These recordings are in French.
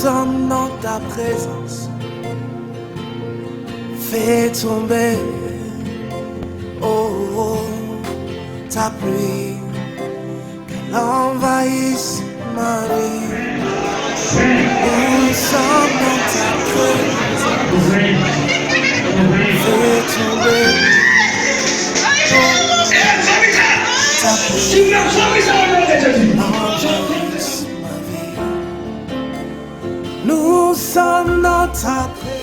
sommes dans ta présence. Fais tomber, oh, oh, ta pluie, qu'elle envahisse ma vie. Nous sommes dans ta présence. Fais tomber, oh, ta pluie, envahisse ma vie. Nous sommes dans ta présence.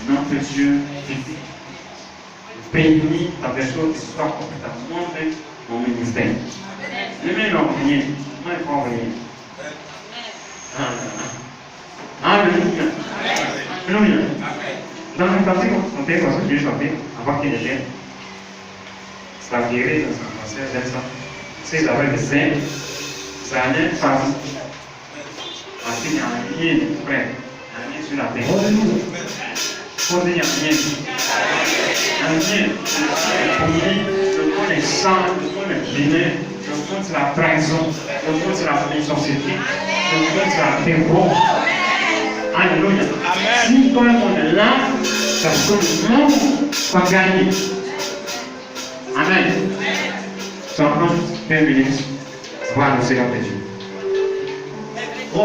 Notre Dieu bénis ta personne qui soit complètement montrée mon ministère. Je vais l'envoyer, moi il faut envoyer. Alléluia. Alléluia. Dans le passé, on était comme ça, Dieu savait, avant qu'il était. Ça guérit dans son passé, c'est ça. C'est la vraie dessin. Ça n'est pas. Parce qu'il y a un lien frère, un lien sur la terre. Pour dire un lien pour lui, le monde est sang, le monde est bénin, le monde c'est la trahison, le monde c'est la méchanceté, le monde c'est la terreur. Alléluia. Si toi on est là, ça se le monde va gagner. Amen. Ça prend 20 minutes. On va annoncer la paix. Oh,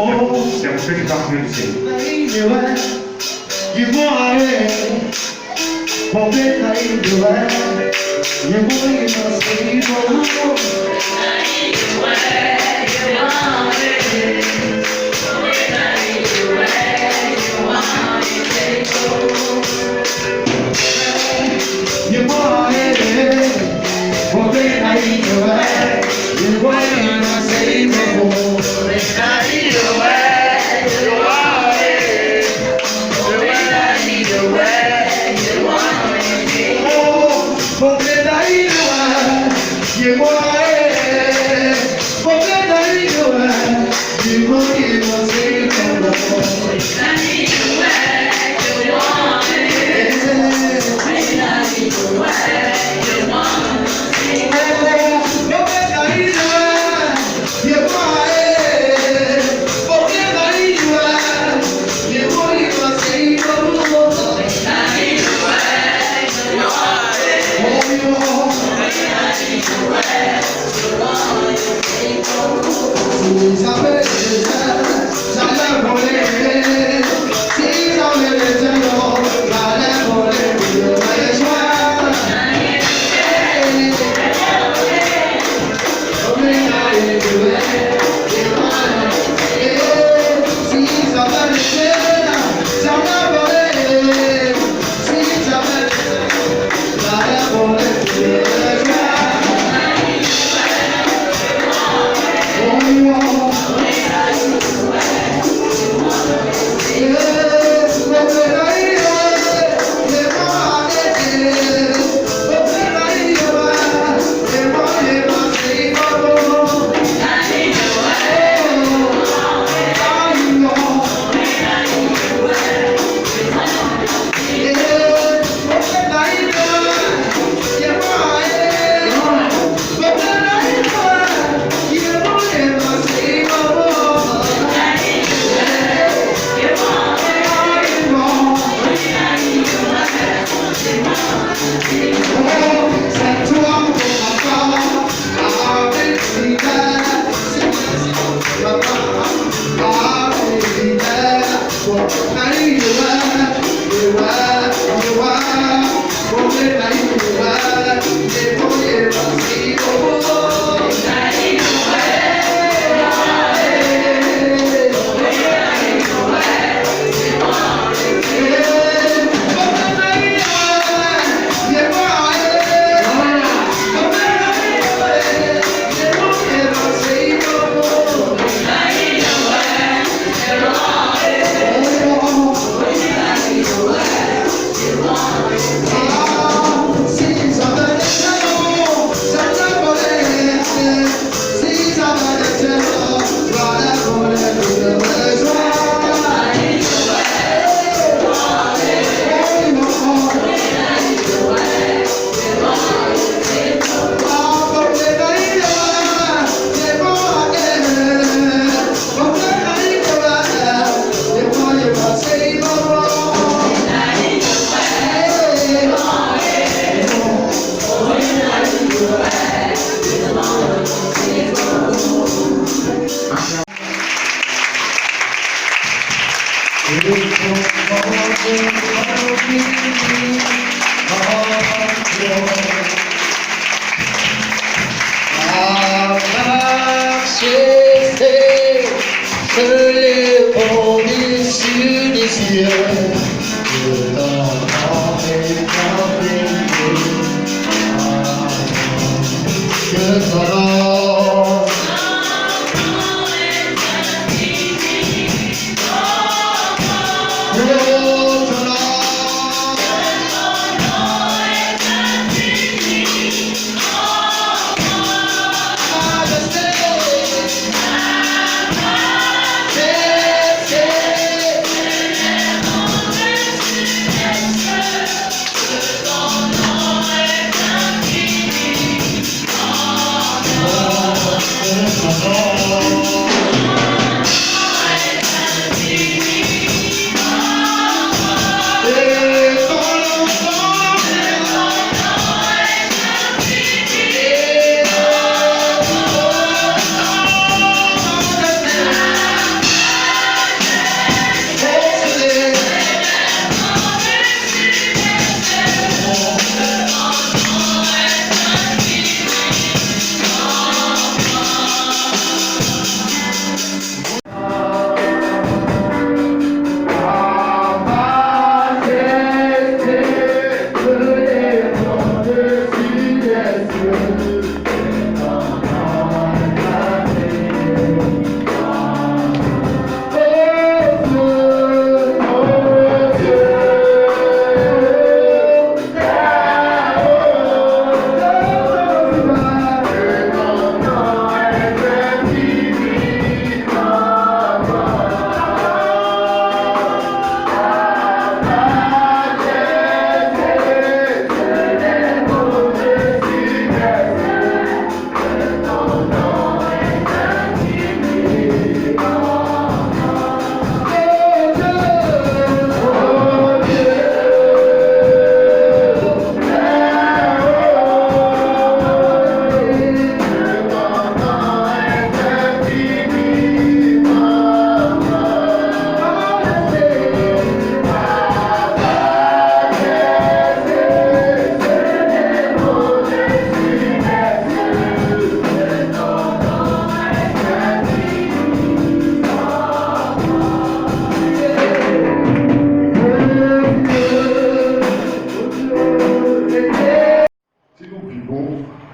c'est un peu qui va faire le Seigneur. You want it, for me, I do it. You want it, you want it. You want it, for me, I do it. You want it, I say no. I do it. Se lève au-dessus des cieux, que ton nom est glorifié. Que ton nom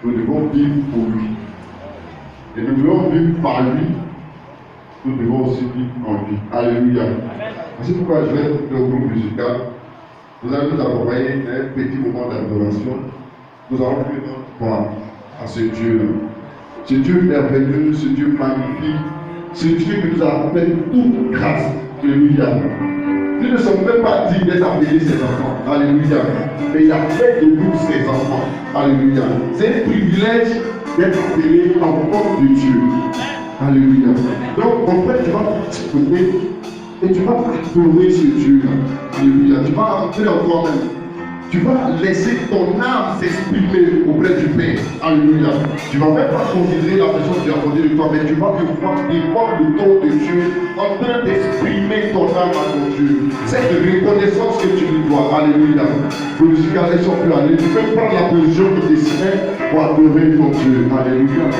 nous devons vivre pour lui. Et nous devons vivre par lui, nous devons aussi vivre en lui. Alléluia. C'est pourquoi je vais le groupe musical. Nous allons nous accompagner un petit moment d'adoration. Nous allons prier notre foi à ce Dieu-là. Ce Dieu merveilleux, ce Dieu magnifique, ce Dieu qui nous a fait toute grâce. Alléluia. Nous ne sommes même pas dignes d'être appelés ses enfants. Alléluia. Mais il a fait de nous ses enfants. Alléluia. C'est un privilège d'être appelé enfant de Dieu. Alléluia. Donc, en fait, tu vas t'écouter et tu vas adorer ce Dieu-là. Alléluia. Tu vas entrer en toi-même. Tu vas laisser ton âme s'exprimer auprès du Père. Alléluia. Tu ne vas même pas considérer la personne qui a connu de toi, mais tu vas pouvoir devant le don de Dieu en train d'exprimer ton âme à ton Dieu. Cette reconnaissance que tu lui dois. Alléluia. Le musical est sur plus aller. Tu peux prendre la position de tes mains pour adorer ton Dieu. Alléluia.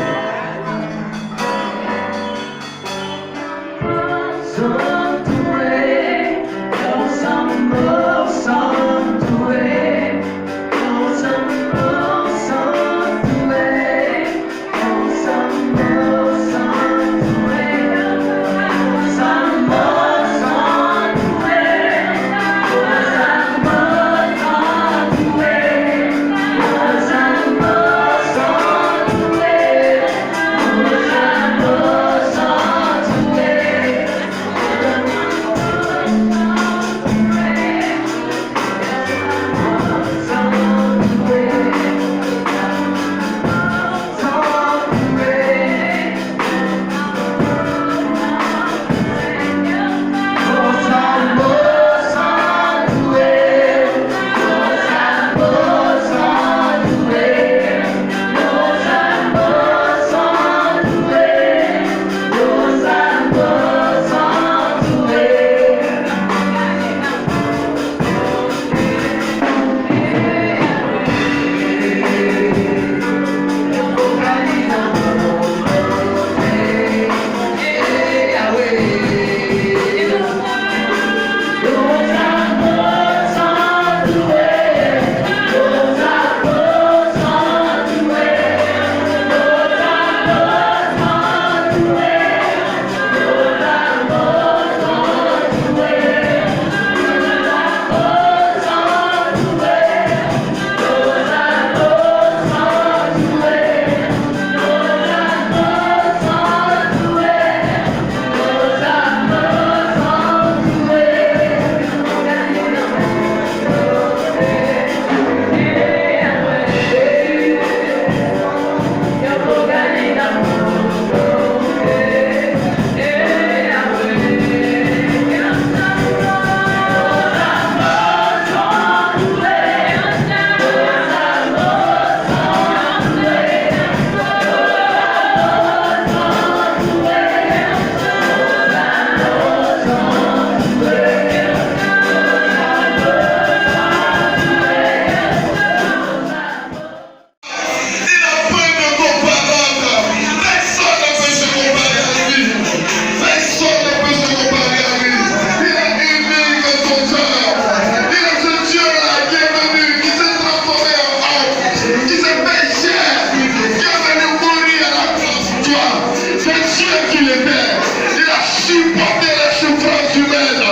Dieu qu'il était. Il a supporté les souffrances humaines.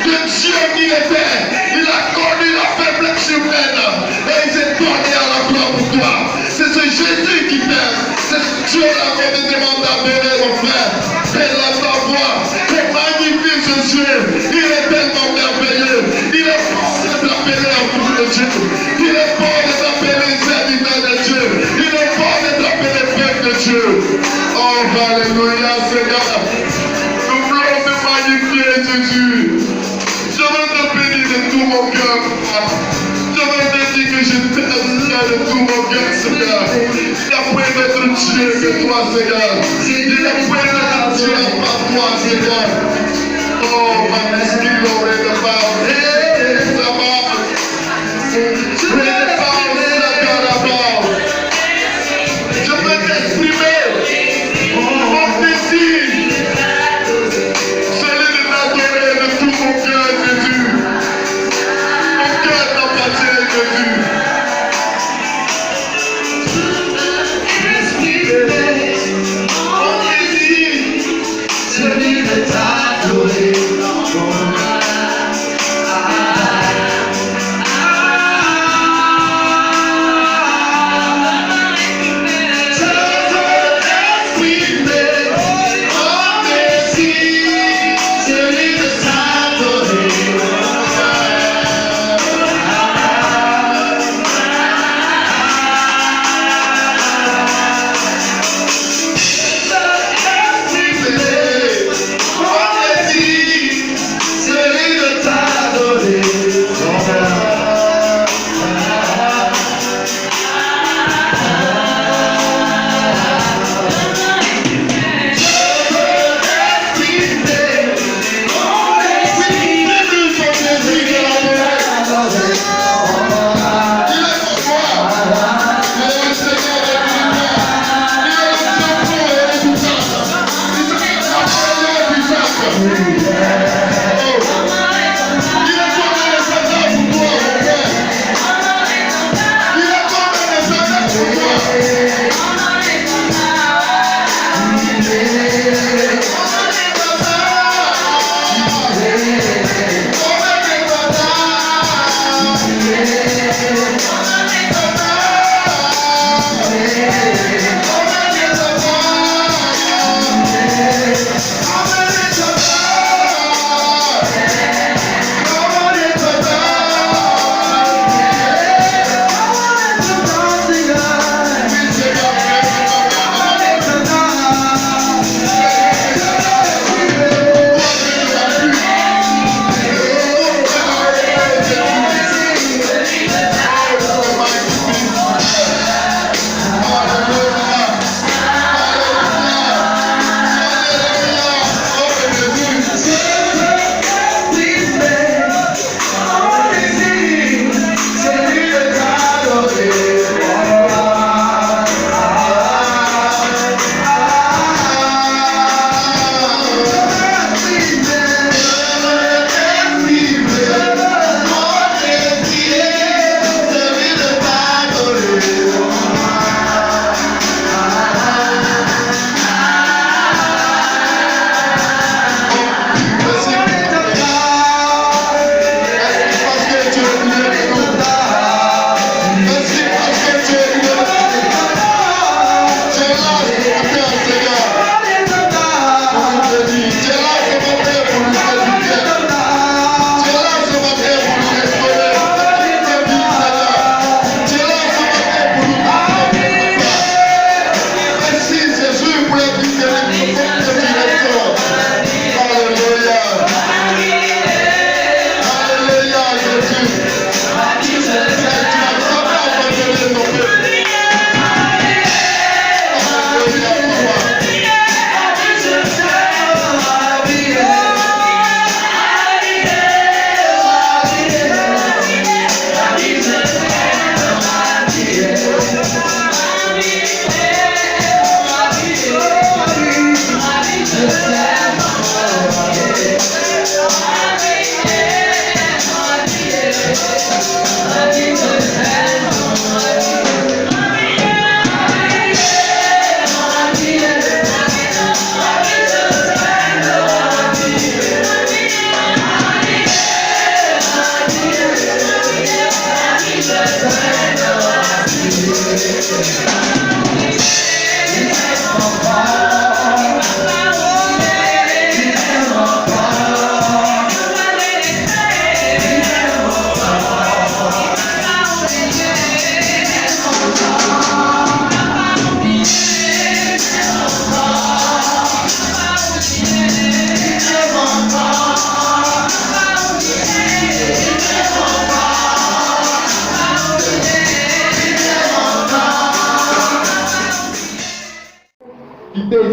De Dieu qu'il était. Il a connu la faiblesse humaine. Et il s'est donné à la croix pour toi. C'est ce Jésus qui t'aime. C'est ce Dieu là qu'on te demande d'appeler mon frère. Elle a ta voix. C'est magnifique ce Dieu. Il est tellement merveilleux. Il est bon de t'appeler enfant de Dieu. Il est bon de t'appeler serviteur de Dieu. Il est bon de t'appeler peuple de Dieu. Oh, alléluia, Seigneur. Nous voulons te magnifier, Jésus. Je veux te bénir de tout mon cœur, papa. Je veux te dire que je t'aime de tout mon cœur, Seigneur. Il a point d'être Dieu que toi, Seigneur. Il a point d'être Dieu à part toi, Seigneur. Oh, ma mesquine aurait de part. Ça va. Je veux t'exprimer mon désir, celui de t'adorer de tout mon cœur, Jésus. Mon cœur t'appartient, Jésus. Mon désir, celui de t'adorer.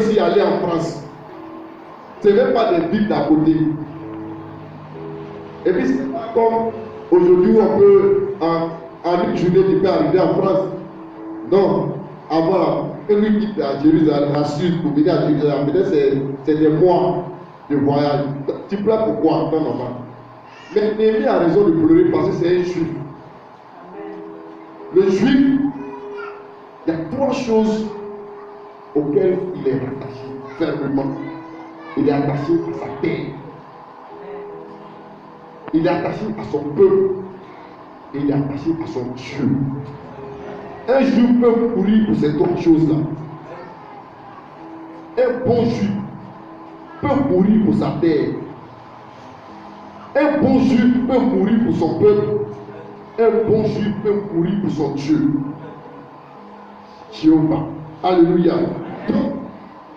aussi aller en France. Ce n'est même pas des villes d'à côté. Et puis, c'est pas comme aujourd'hui où on peut, en une journée, tu peux arriver en France. Non, avant, que lui quitte à Jérusalem, à Sud, pour venir à Jérusalem, peut-être c'est des mois de voyage. Tu pleures pourquoi en temps normal? Mais Néhémie a raison de pleurer parce que c'est un juif. Le juif, il y a trois choses auxquelles il est attaché fermement. Il est attaché à sa terre. Il est attaché à son peuple. Et il est attaché à son Dieu. Un juif peut mourir pour ces trois choses-là. Un bon juif peut mourir pour sa terre. Un bon juif peut mourir pour son peuple. Un bon juif peut mourir pour son Dieu. Jéhovah. Alléluia. Donc,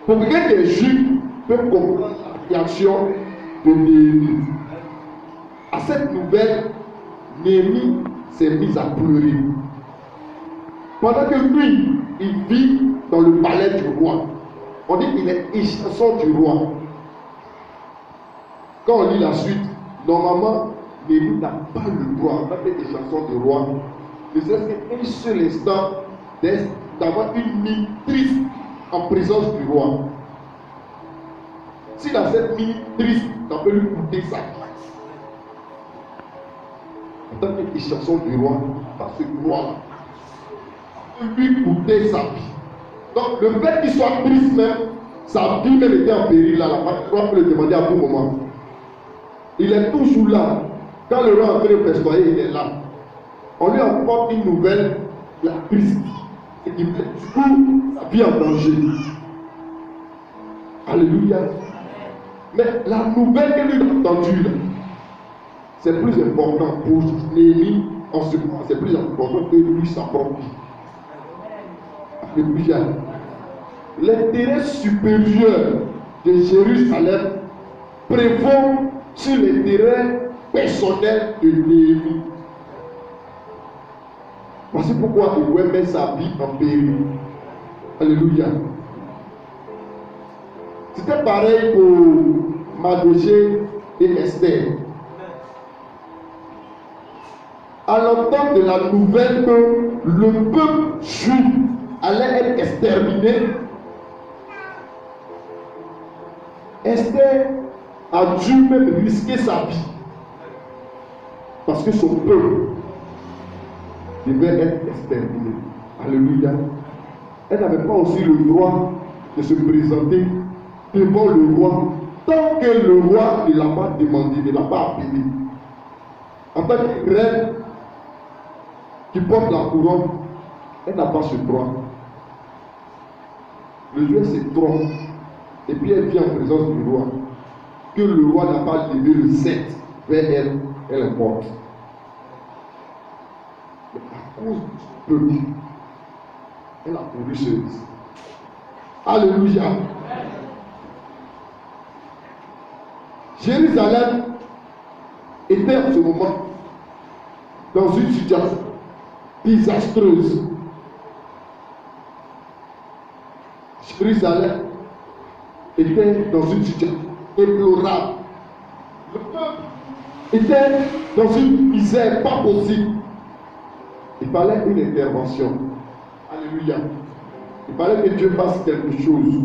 pour quelqu'un qui est juif, peut comprendre la réaction de Néhémie. À cette nouvelle, Néhémie s'est mis à pleurer. Pendant que lui, il vit dans le palais du roi. On dit qu'il est échanson du roi. Quand on lit la suite, normalement, Néhémie n'a pas le droit, en tant qu'échanson du roi, ne serait-ce qu'un seul instant d'avoir une minute triste en présence du roi. Si dans cette minute triste, ça peut lui coûter sa place. En tant qu'échanson du roi, dans ce roi-là, ça peut lui coûter sa vie. Donc le fait qu'il soit triste même, sa vie même était en péril là. La roi peut le demander à tout moment. Il est toujours là. Quand le roi est en train de festoyer, il est là. On lui apporte une nouvelle, la triste. Et il met tout sa vie en danger. Alléluia. Mais la nouvelle que lui a entendue, c'est plus important pour Néhémie en ce moment, c'est plus important que lui sa propre vie. Alléluia. L'intérêt supérieur de Jérusalem prévaut sur l'intérêt personnel de Néhémie. Voici pourquoi il pouvait mettre sa vie en péril. Alléluia. C'était pareil pour Mardochée et Esther. À l'entente de la nouvelle que le peuple juif allait être exterminé, Esther a dû même risquer sa vie parce que son peuple devait être exterminé. Alléluia. Elle n'avait pas aussi le droit de se présenter devant le roi tant que le roi ne l'a pas demandé, ne l'a pas appelé. En tant que reine qui porte la couronne, elle n'a pas ce droit. Le Dieu se trompe et puis elle vient en présence du roi. Que le roi n'a pas levé le sceptre vers elle, elle est morte. Mais à cause du peuple, elle a couru ce risque. Alléluia. Jérusalem était en ce moment dans une situation désastreuse. Jérusalem était dans une situation déplorable. Le peuple était dans une misère pas possible. Il fallait une intervention. Alléluia. Il fallait que Dieu fasse quelque chose.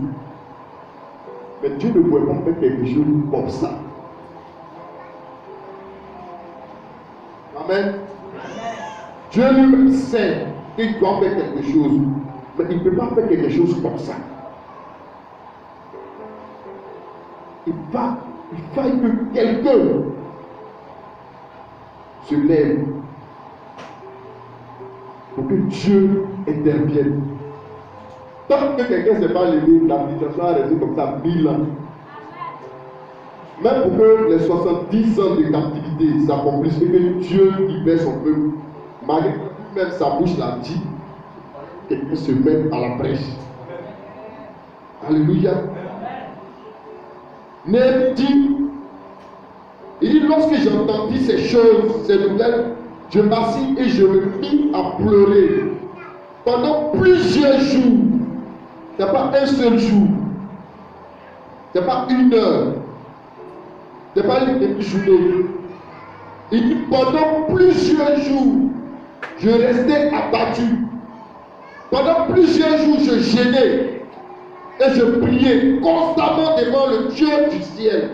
Mais Dieu ne pouvait pas faire quelque chose comme ça. Amen. Dieu lui-même sait qu'il doit faire quelque chose. Mais il ne peut pas faire quelque chose comme ça. Il faille que quelqu'un se lève pour que Dieu intervienne. Tant que quelqu'un ne s'est pas levé, la situation a resté comme ça 1000 ans. Même pour que les 70 ans de captivité s'accomplissent et que Dieu libère son peuple, malgré que même sa bouche l'a dit, quelqu'un se met à la brèche. Alléluia. Néhémie dit, il dit, lorsque j'ai entendu ces choses, ces nouvelles, je m'assis et je me mis à pleurer pendant plusieurs jours. Il n'y a pas un seul jour. Ce n'est pas 1 heure. Ce n'est pas une demi-journée. Il dit pendant plusieurs jours, je restais abattu. Pendant plusieurs jours, je gênais et je priais constamment devant le Dieu du ciel.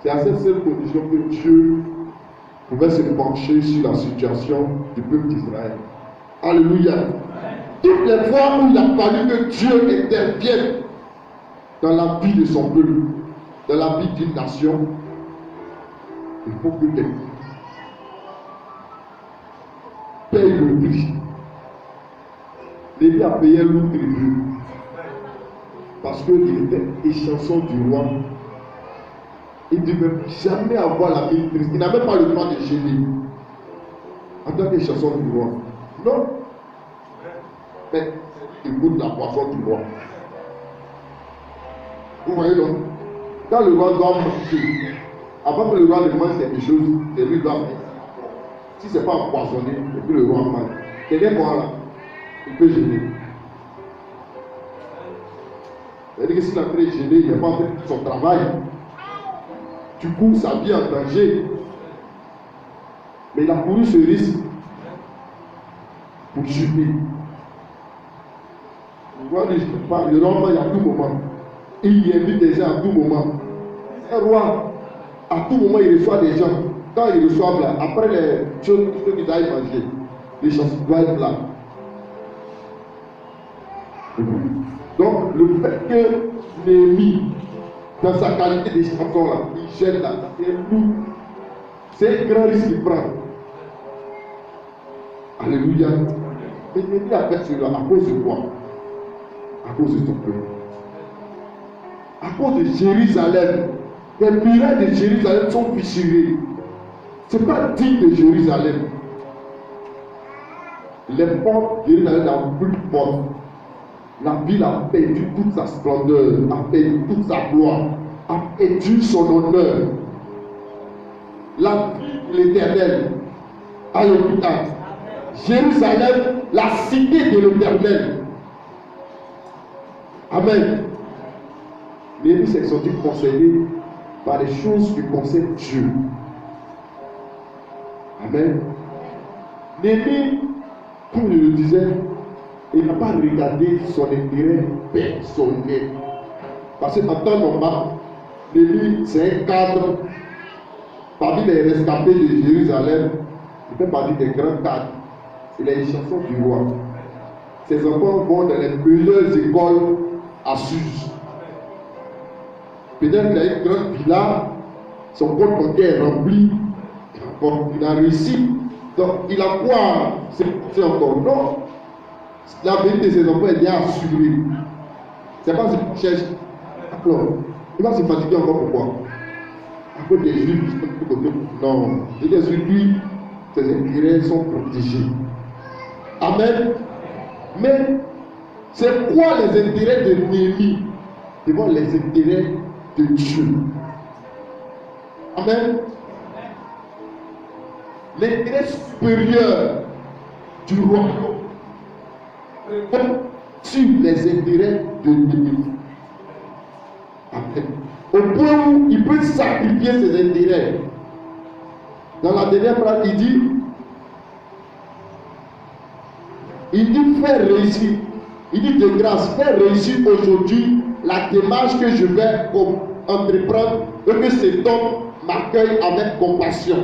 C'est à cette seule condition que Dieu pouvait se pencher sur la situation du peuple d'Israël. Alléluia. Toutes les fois où il a fallu que Dieu intervienne dans la vie de son peuple, dans la vie d'une nation, il faut que les paye le prix. Lévi a payé un lourd tribut parce qu'il était échanson du roi. Il ne devait jamais avoir la mine triste. Il n'avait pas le droit de gêner en tant qu'échanson du roi. Non. Mais il goûte la poisson du roi. Vous voyez donc, quand le roi doit manger, avant que le roi ne mange quelque chose, c'est lui qui doit faire. Si ce n'est pas empoisonné, et puis le roi mange. Quelqu'un quoi là, il peut gêner. C'est-à-dire que s'il a fait gêner, il n'a pas fait son travail. Du coup, sa vie en danger. Mais il a couru ce risque pour gêner. Le roi ne gêne pas, le roi mange à tout moment. Il y invite des gens à tout moment. Un roi, à tout moment, il reçoit des gens. Quand il reçoit là, après les choses qu'il doit manger, les choses doivent être là. Donc, le fait que Néhémie, dans sa qualité de chanson là, il gêne là, c'est un grand risque qu'il prend. Alléluia. Et Néhémie a fait cela à cause de quoi? À cause de son peuple. À cause de Jérusalem. Les murailles de Jérusalem sont fissurées. Ce n'est pas digne de Jérusalem. Les portes de Jérusalem n'ont plus de porte. La ville a perdu toute sa splendeur, a perdu toute sa gloire, a perdu son honneur. La ville de l'Éternel. Alléluia. Jérusalem, la cité de l'Éternel. Amen. Néhémie s'est senti concerné par les choses qui concernent Dieu. Amen. Néhémie, comme je le disais, il n'a pas regardé son intérêt personnel. Parce qu'en temps normal, Néhémie, c'est un cadre parmi les rescapés de Jérusalem. Il fait partie des grands cadres. Il est une chanson du roi. Ses enfants vont dans les meilleures écoles à Suse. Peut-être qu'il a une grande villa, son compte bancaire est rempli. Bon, il a réussi. Donc, il a quoi? C'est encore non. La vie de ses enfants est bien assurée. C'est pas ce qu'il cherche. Alors, il va se fatiguer encore pourquoi? À cause des juifs qui sont de tous côtés. Non. Et les juifs, ses intérêts sont protégés. Amen. Mais, c'est quoi les intérêts de Néhémie devant les intérêts de Dieu? Amen. L'intérêt supérieur du royaume sur les intérêts de Néhémie. Amen. Au point où il peut sacrifier ses intérêts. Dans la dernière phrase, il dit faire réussir. Il dit de grâce, faire réussir aujourd'hui la démarche que je vais entreprendre et que cet homme m'accueille avec compassion.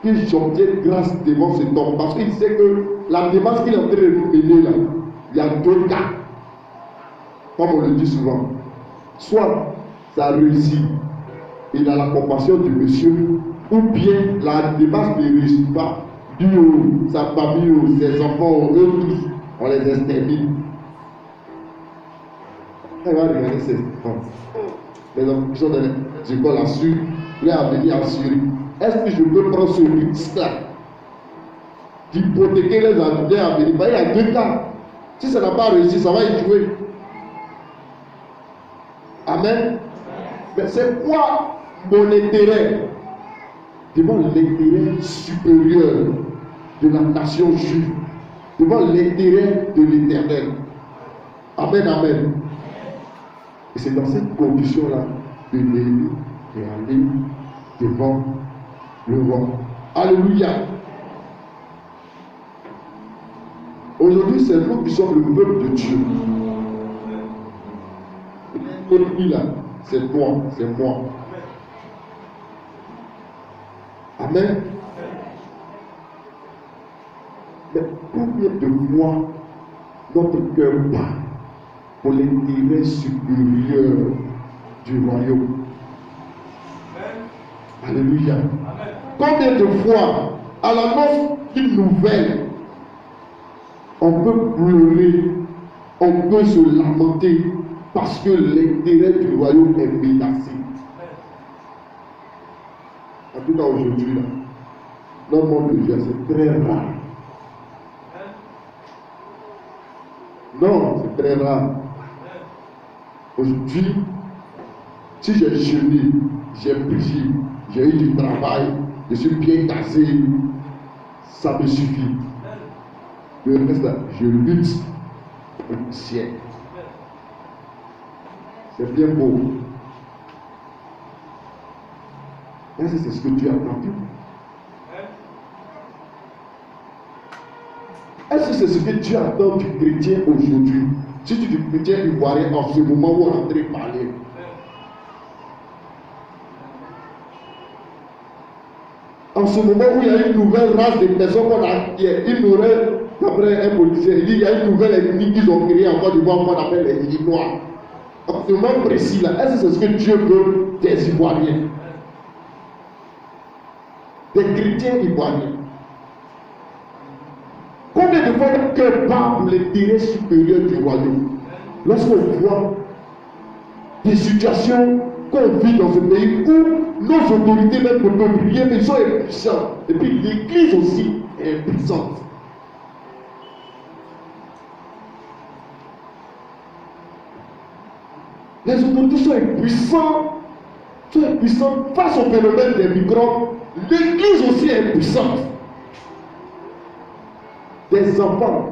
Que j'obtienne grâce devant cet homme. Parce qu'il sait que la démarche qu'il est en train de mener là, il y a deux cas. Comme on le dit souvent. Soit ça réussit, il a la compassion du monsieur, ou bien la démarche ne réussit pas. Dieu, sa famille, ses enfants, eux tous, on les extermine. Elle va regarder ses enfants. Les enfants qui sont dans les écoles assurées, leur avenir assuré. Est-ce que je peux prendre ce risque-là d'hypothéquer les avenir? Il y a deux cas. Si ça n'a pas réussi, ça va y jouer. Amen. Mais c'est quoi mon intérêt devant l'intérêt supérieur de la nation juive, devant l'intérêt de l'Éternel? Amen, amen. Et c'est dans cette condition-là que Néhémie est allé devant le roi. Alléluia. Aujourd'hui, c'est nous qui sommes le peuple de Dieu. L'ennemi là, c'est toi, c'est moi. Amen. Mais combien de fois notre cœur bat pour l'intérêt supérieur du royaume? Alléluia. Combien de fois, à l'annonce d'une nouvelle, on peut pleurer, on peut se lamenter parce que l'intérêt du royaume est menacé. En tout cas aujourd'hui, là, dans le monde de Dieu, c'est très rare. Non, c'est très rare. Aujourd'hui, si j'ai jeûné, j'ai prié, j'ai eu du travail, je suis bien tassé, ça me suffit. Le reste là, je lutte pour le ciel. C'est bien beau. Est-ce que c'est ce que tu as entendu? Est-ce que c'est ce que tu attends du chrétien aujourd'hui? Si tu es du chrétien ivoirien en ce moment où on est en train de parler. En ce moment où il y a une nouvelle race de personnes qu'on a, il aurait, après un politicien, il dit il y a une nouvelle ethnie qu'ils ont créée en Côte d'Ivoire qu'on appelle les Illinois. En ce moment précis là, est-ce que c'est ce que Dieu veut des Ivoiriens? Des chrétiens ivoiriens. Combien de fois le cœur bat pour l'intérêt supérieur du royaume? Lorsqu'on voit des situations qu'on vit dans ce pays où nos autorités même ne peuvent rien, mais ils sont impuissants. Et puis l'Église aussi est impuissante. Les autorités sont impuissantes face au phénomène des microbes. L'Église aussi est impuissante. Des enfants.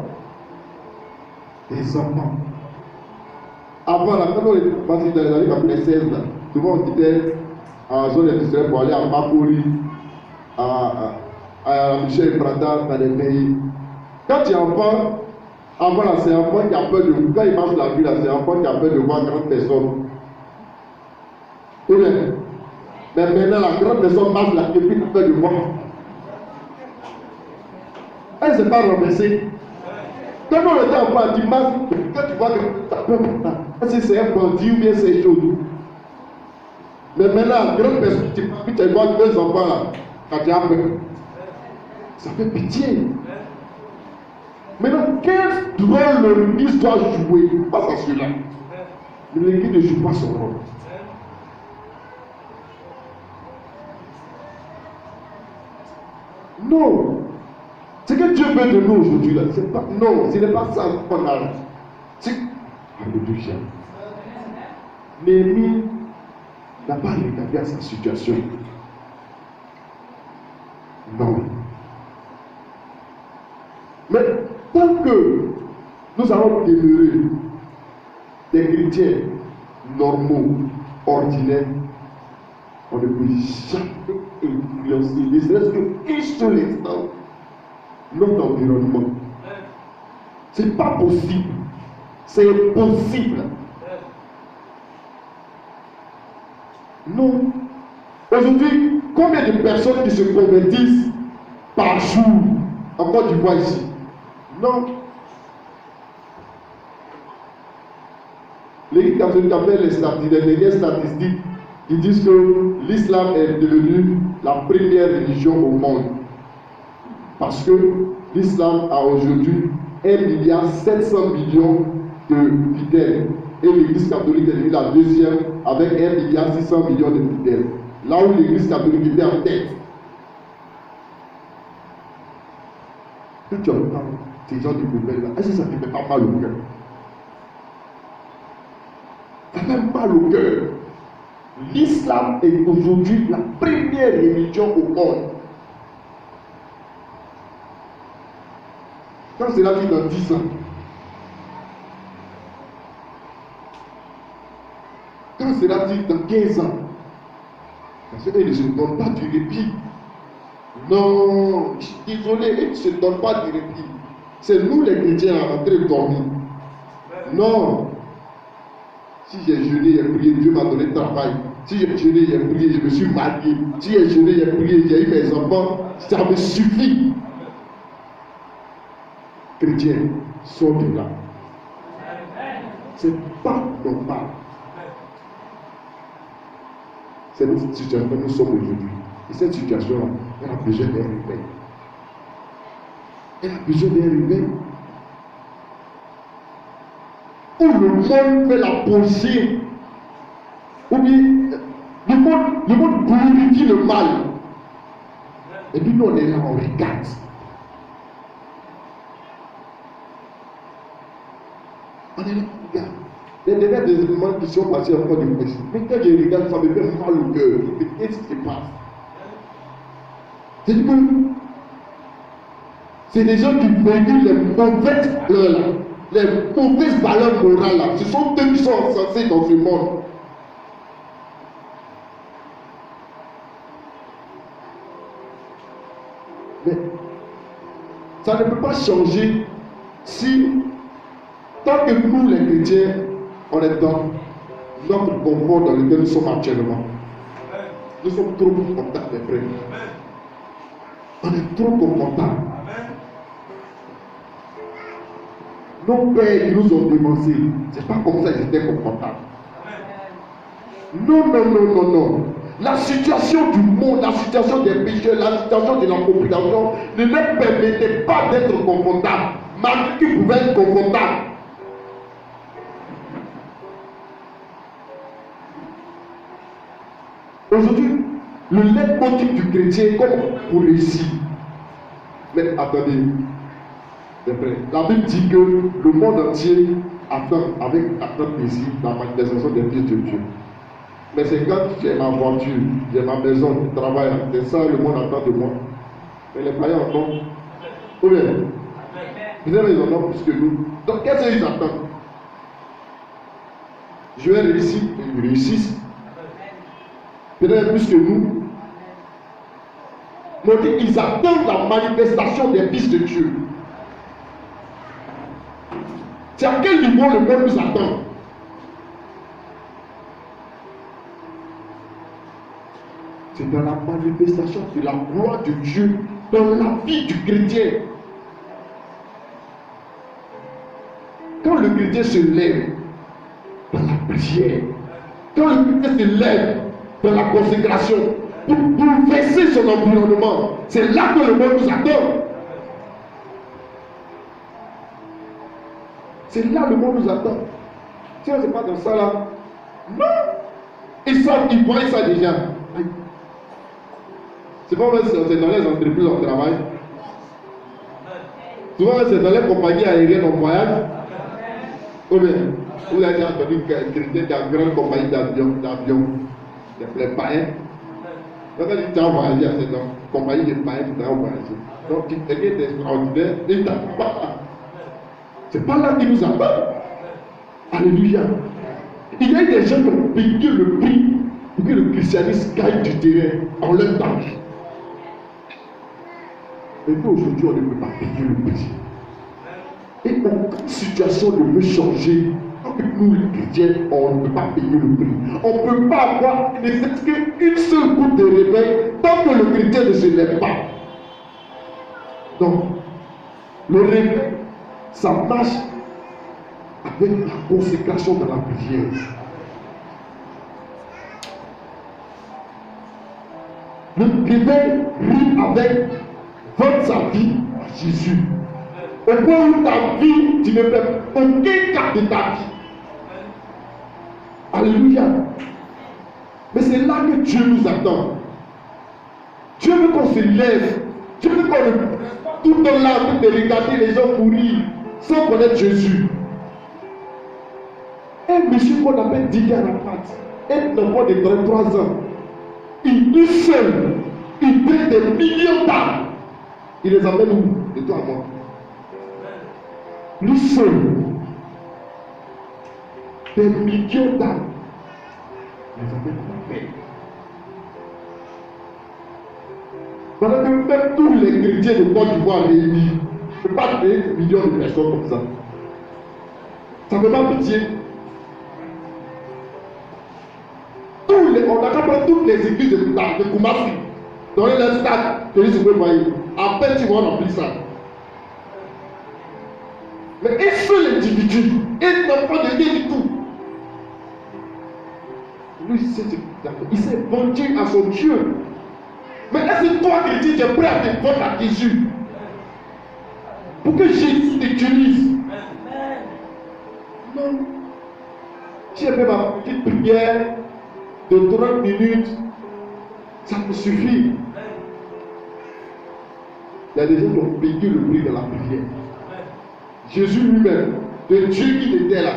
Avant, là, quand on était passé dans les années 96, là, souvent on quittait en zone industrielle pour aller à Makori, à Michel Prada, dans les pays. Quand tu es enfant, avant là, c'est un enfant qui a peur de vous. Quand il marche la vie, là, c'est un enfant qui a peur de voir grande personne. Tout bien. Mais maintenant, la grande personne marche là, et puis il a peur de moi. Elle ne s'est pas renversée. Quand on était enfant, tu marches, quand tu vois que tu as peur pour ça, est-ce que c'est un bandit ou bien c'est chaud? Mais maintenant, grande personne, tu vois deux enfants là, quand tu as peur. Ça fait pitié. Maintenant, quel rôle le ministre doit jouer face à cela? L'Église ne joue pas son rôle. Non. Ce que Dieu veut de nous aujourd'hui, là, c'est pas, non, ce n'est pas ça qu'on a. Alléluia. Néhémie n'a pas regardé à sa situation. Non. Mais tant que nous allons demeurer des chrétiens normaux, ordinaires, on ne peut jamais influencer, ne serait-ce qu'un seul instant, notre environnement. C'est pas possible. C'est impossible. Non. Aujourd'hui, combien de personnes qui se convertissent par jour en Côte d'Ivoire ici? Non. Les catholiques appellent les dernières statistiques qui disent que l'islam est devenu la première religion au monde. Parce que l'islam a aujourd'hui 1,7 milliard de fidèles. Et l'église catholique est devenue la deuxième avec 1,6 milliard de fidèles. Là où l'église catholique était en tête. Que tu entends ces gens du gouvernement là, est-ce que ça ne te fait pas mal au cœur? Ça fait mal au cœur. L'islam est aujourd'hui la première religion au monde. Quand cela dit dans 10 ans, sera-t-il dans 15 ans? Parce qu'eux ne se donnent pas du répit. Non, désolé, ils ne se donnent pas du répit. C'est nous les chrétiens en train de dormir. Non. Si j'ai jeûné, j'ai prié, Dieu m'a donné le travail. Si j'ai jeûné, j'ai prié, je me suis marié. Si j'ai jeûné, j'ai prié, j'ai eu mes enfants. Ça me suffit. Chrétien, sors de là. C'est pas normal. C'est notre situation que nous sommes aujourd'hui. Et cette situation-là, elle a besoin d'un réveil. Elle a besoin d'un réveil. Où le monde fait la poser. Ou bien le monde glorifie le mal. Et puis nous on est là, on regarde. On est là, on regarde. Il y a déjà des événements qui sont passés encore de plus. Mais quand je regarde, ça me fait mal au cœur. Qu'est-ce qui se passe? C'est que c'est des gens qui véhiculent les mauvaises valeurs, les mauvaises valeurs morales là. Ce sont eux qui sont encensés dans ce monde. Mais ça ne peut pas changer si, tant que nous les chrétiens, on est dans notre confort dans lequel nous sommes actuellement. Nous sommes trop confortables, mes frères. On est trop confortables. Nos pères qui nous ont dévancés, c'est pas comme ça qu'ils étaient confortables. Non, non, non, non, non. La situation du monde, la situation des pécheurs, la situation de la population ne leur permettait pas d'être confortables, malgré qu'ils pouvaient être confortables. Aujourd'hui, le leitmotiv du chrétien, comme pour réussir. Mais attendez, c'est vrai. La Bible dit que le monde entier attend avec attente plaisir la manifestation des fils de Dieu. Mais c'est quand j'ai ma voiture, j'ai ma maison, je travaille, c'est ça le monde attend de moi. Mais les païens en ont. Ou bien, ils en ont plus que nous. Donc qu'est-ce qu'ils attendent? Je vais réussir, ils réussissent. Peut-être plus que nous. Mais ils attendent la manifestation des fils de Dieu. C'est à quel niveau le monde nous attend? C'est dans la manifestation de la gloire de Dieu dans la vie du chrétien. Quand le chrétien se lève dans la prière, quand le chrétien se lève dans la consécration pour bouleverser son environnement, c'est là que le monde nous attend. C'est là que le monde nous attend. Si on n'est pas dans ça là, non. Ils savent, ils voient ça déjà. C'est pas vrai, c'est dans les entreprises on travaille. Souvent c'est dans les compagnies aériennes en voyage. Ou bien, vous avez entendu quelqu'un dans une grande compagnie d'avion, les païens. Quand tu as voyagé, c'est dans une compagnie de païens qui t'a voyagé. Donc quelqu'un d'extraordinaire, il t'a pas. C'est pas là qu'il nous attend. Alléluia. Il y a des gens qui ont payé le prix pour que le christianisme gagne du terrain en leur temps. Mais nous aujourd'hui, on ne peut pas payer le prix. Et aucune situation ne peut changer. Tant que nous, les chrétiens, on ne peut pas payer le prix. On ne peut pas avoir ne serait-ce qu'une seule goutte de réveil tant que le chrétien ne se lève pas. Donc, le réveil, ça marche avec la consécration de la prière. Le réveil rime avec vendre sa vie à Jésus. Au point où ta vie, tu ne fais aucun cas de ta vie. Alléluia. Mais c'est là que Dieu nous attend. Dieu veut qu'on se lève. Dieu veut qu'on tout le temps là, de regarder les gens courir sans connaître Jésus. Un monsieur qu'on appelle Didier Arafat, un enfant de 33 ans, il seul, il traite des millions d'âmes. Il les amène où? De toi à moi. Lui seul, des millions d'âmes. Mais ça fait trop peur. Pendant que même tous les chrétiens de Côte d'Ivoire réunis, je ne peux pas créer des millions de personnes comme ça. Ça ne fait pas pitié. On a qu'à prendre toutes les églises de Koumassi, donner leur stade, tenir sur le moyen. À peine tu vas remplir ça. Mais un seul individu, un enfant de rien du tout, lui, il s'est vendu à son Dieu. Mais est-ce que toi, chrétien, tu es prêt à te vendre à Jésus pour que Jésus t'utilise? Non. J'ai fait ma petite prière de 30 minutes, ça me suffit. Il y a des gens qui ont payé le prix de la prière. Jésus lui-même, de Dieu qui était là,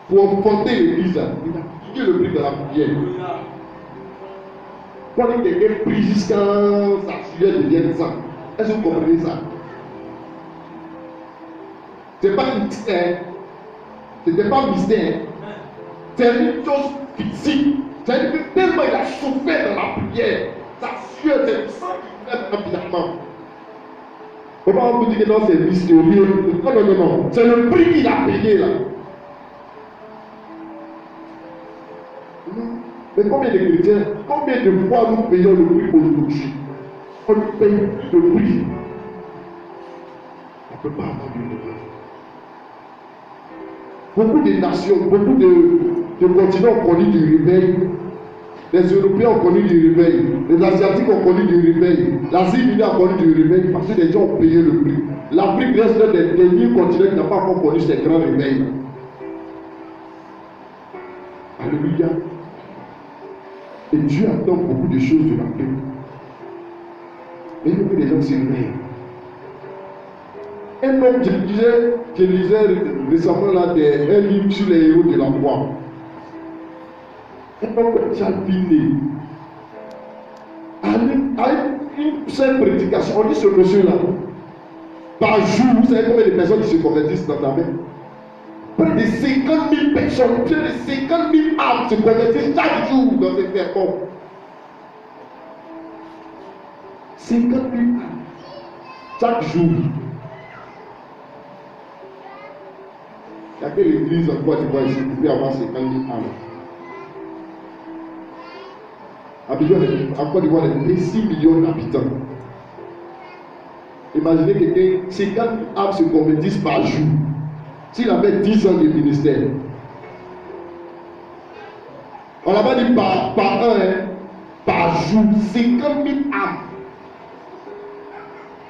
pour fonder l'église, il a payé le prix de la prière. Quand quelqu'un prie jusqu'à sa sueur devienne sang, est-ce que vous comprenez ça? Ce n'est pas un mystère. Ce n'est pas un mystère. C'est une chose physique. C'est-à-dire que tellement il a souffert dans la prière, sa sueur, c'est le sang qui fait rapidement. Comment on peut dire que non, c'est mystérieux? Non, non, non, non. C'est le prix qu'il a payé là. Mais combien de chrétiens, combien de fois nous payons le prix aujourd'hui? On paye le prix. On ne peut pas avoir du bonheur. Beaucoup de nations, beaucoup de continents ont connu du réveil. Les Européens ont connu du réveil. Les Asiatiques ont connu du réveil. L'Asie mineure a connu du réveil parce que les gens ont payé le prix. L'Afrique reste l'un des derniers continents qui n'a pas encore connu ces grands réveils. Alléluia. Et Dieu attend beaucoup de choses de la paix. Et il faut que les gens se réveillent. Un homme, je lisais récemment là, un livre sur les héros de la foi. Un homme qui a fini. À une seule prédication, on dit ce monsieur-là, par jour, vous savez combien de personnes qui se convertissent dans ta main? Près de 50 000 personnes, près de 50 000 âmes se convertissent chaque jour dans ces sermons. 50 000 âmes chaque jour. Il y a quelle église en Côte d'Ivoire ici qui peut avoir 50 000 âmes? En Côte d'Ivoire, il y a 6 millions d'habitants. Imaginez quelqu'un, 50 000 âmes se convertissent par jour. S'il avait 10 ans de ministère, on l'a pas dit par an, par jour, 50 000 âmes.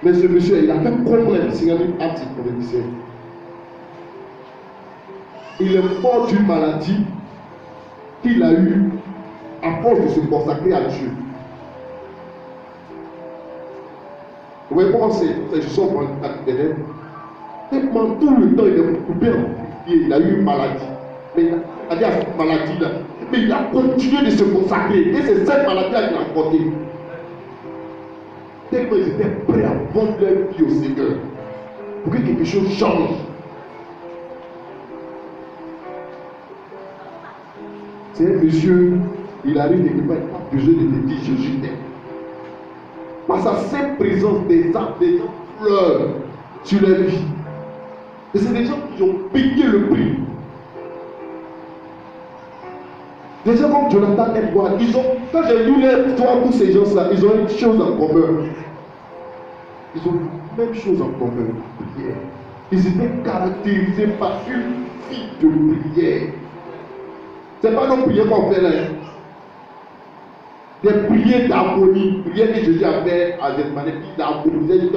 Mais ce monsieur, il a fait combien de 50 000 âmes se convertissaient? Il est mort d'une maladie qu'il a eue à force de se consacrer à Dieu. Vous voyez comment c'est je sors pour l'intérêt. Tellement tout le temps il est coupé en pied, il a eu une maladie. Mais il a dit à cette maladie-là, mais il a continué de se consacrer. Et c'est cette maladie-là qu'il a portée. Tellement ils étaient prêts à vendre leur vie au Seigneur pour que quelque chose change. C'est un monsieur, il arrive quelque part, il n'a pas besoin de te dire Jésus t'aime. Par sa simple présence, des gens pleurent sur leur vie. Et c'est des gens qui ont payé le prix. Des gens comme Jonathan Edwards, quand j'ai lu l'histoire de tous ces gens-là, ils ont une chose en commun. Ils ont la même chose en commun, la prière. Ils étaient caractérisés par une vie de prière. Ce n'est pas nos prières qu'on fait là. Des prières d'harmonie, prières que Jésus a fait à Gethsemane, d'harmonie.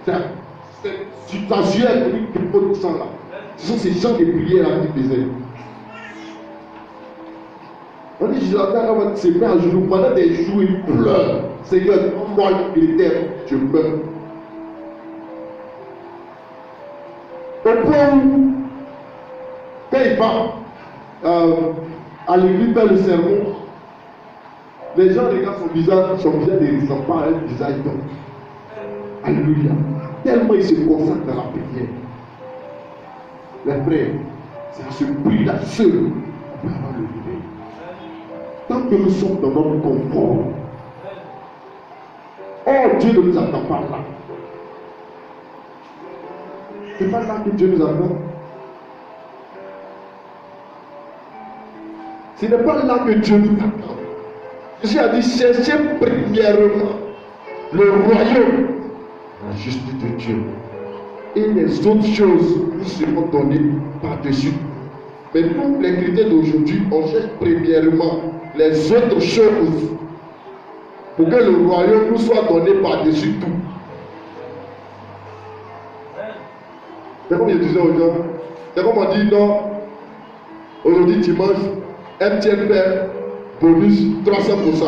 Ça suit avec une de sang là. Ce sont ces gens de prières là qui faisaient. On dit Jésus se met à genoux pendant des jours, il pleure. Seigneur, moi militaire, je meurs. Au point où, quand il va à l'église faire le sermon, les gens regardent son visage ne ressemble pas à un visage d'homme. Alléluia. Tellement il se consacre dans la prière. Les frères, c'est à ce prix-là seul qu'on peut avoir le réveil. Tant que nous sommes dans notre confort. Oh, Dieu ne nous attend pas là. Ce n'est pas là que Dieu nous attend. Ce n'est pas là que Dieu nous attend. Jésus a dit, cherchez premièrement le royaume, la justice de Dieu. Et les autres choses nous seront données par-dessus. Mais nous, les chrétiens d'aujourd'hui, on cherche premièrement les autres choses pour que le royaume nous soit donné par-dessus tout. C'est comme je disais aux gens, c'est comme on dit, non, aujourd'hui tu manges MTN fait bonus 300%.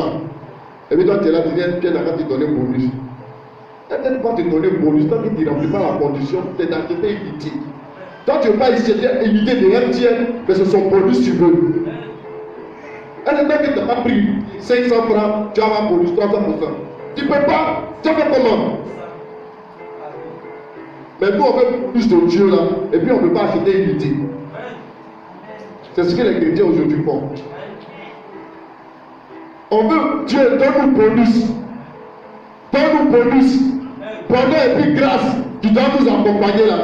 Et puis toi tu es là, tu dis MTN n'a pas te donner bonus. MTN va te donner bonus tant que tu ne remplis pas la condition, tu es dans tes évité. Toi tu ne veux pas essayer d'éviter de MTN, mais c'est son bonus tu veux. Et c'est toi qui n'as pas pris 500 francs, tu as un bonus 300%. Tu ne peux pas, tu fais comment? Mais nous on veut plus de Dieu là, et puis on ne peut pas acheter éviter. C'est ce que les chrétiens aujourd'hui font. On veut Dieu, donne-nous bonus. Donne-nous bonus. Bonheur et puis grâce. Tu dois nous accompagner là.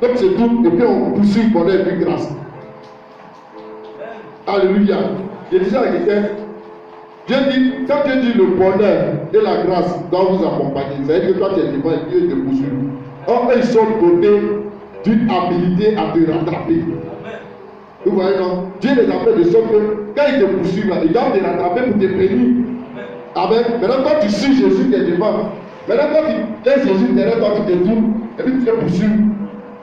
Donc c'est tout. Et puis on poursuit bonheur et puis grâce. Alléluia. Je disais à quelqu'un, Dieu dit, quand Dieu dit le bonheur et la grâce doivent vous accompagner, ça veut dire que toi tu es devant et Dieu te poursuit. Or, ils sont dotés d'une habilité à te rattraper. Vous voyez, non? Dieu les appelle de sorte que quand ils te poursuivent, ils doivent te rattraper pour te bénir. Amen. Maintenant, quand tu suis Jésus, tu es devant. Maintenant, quand tu laisses Jésus derrière toi, tu te tournes et puis tu te poursuis.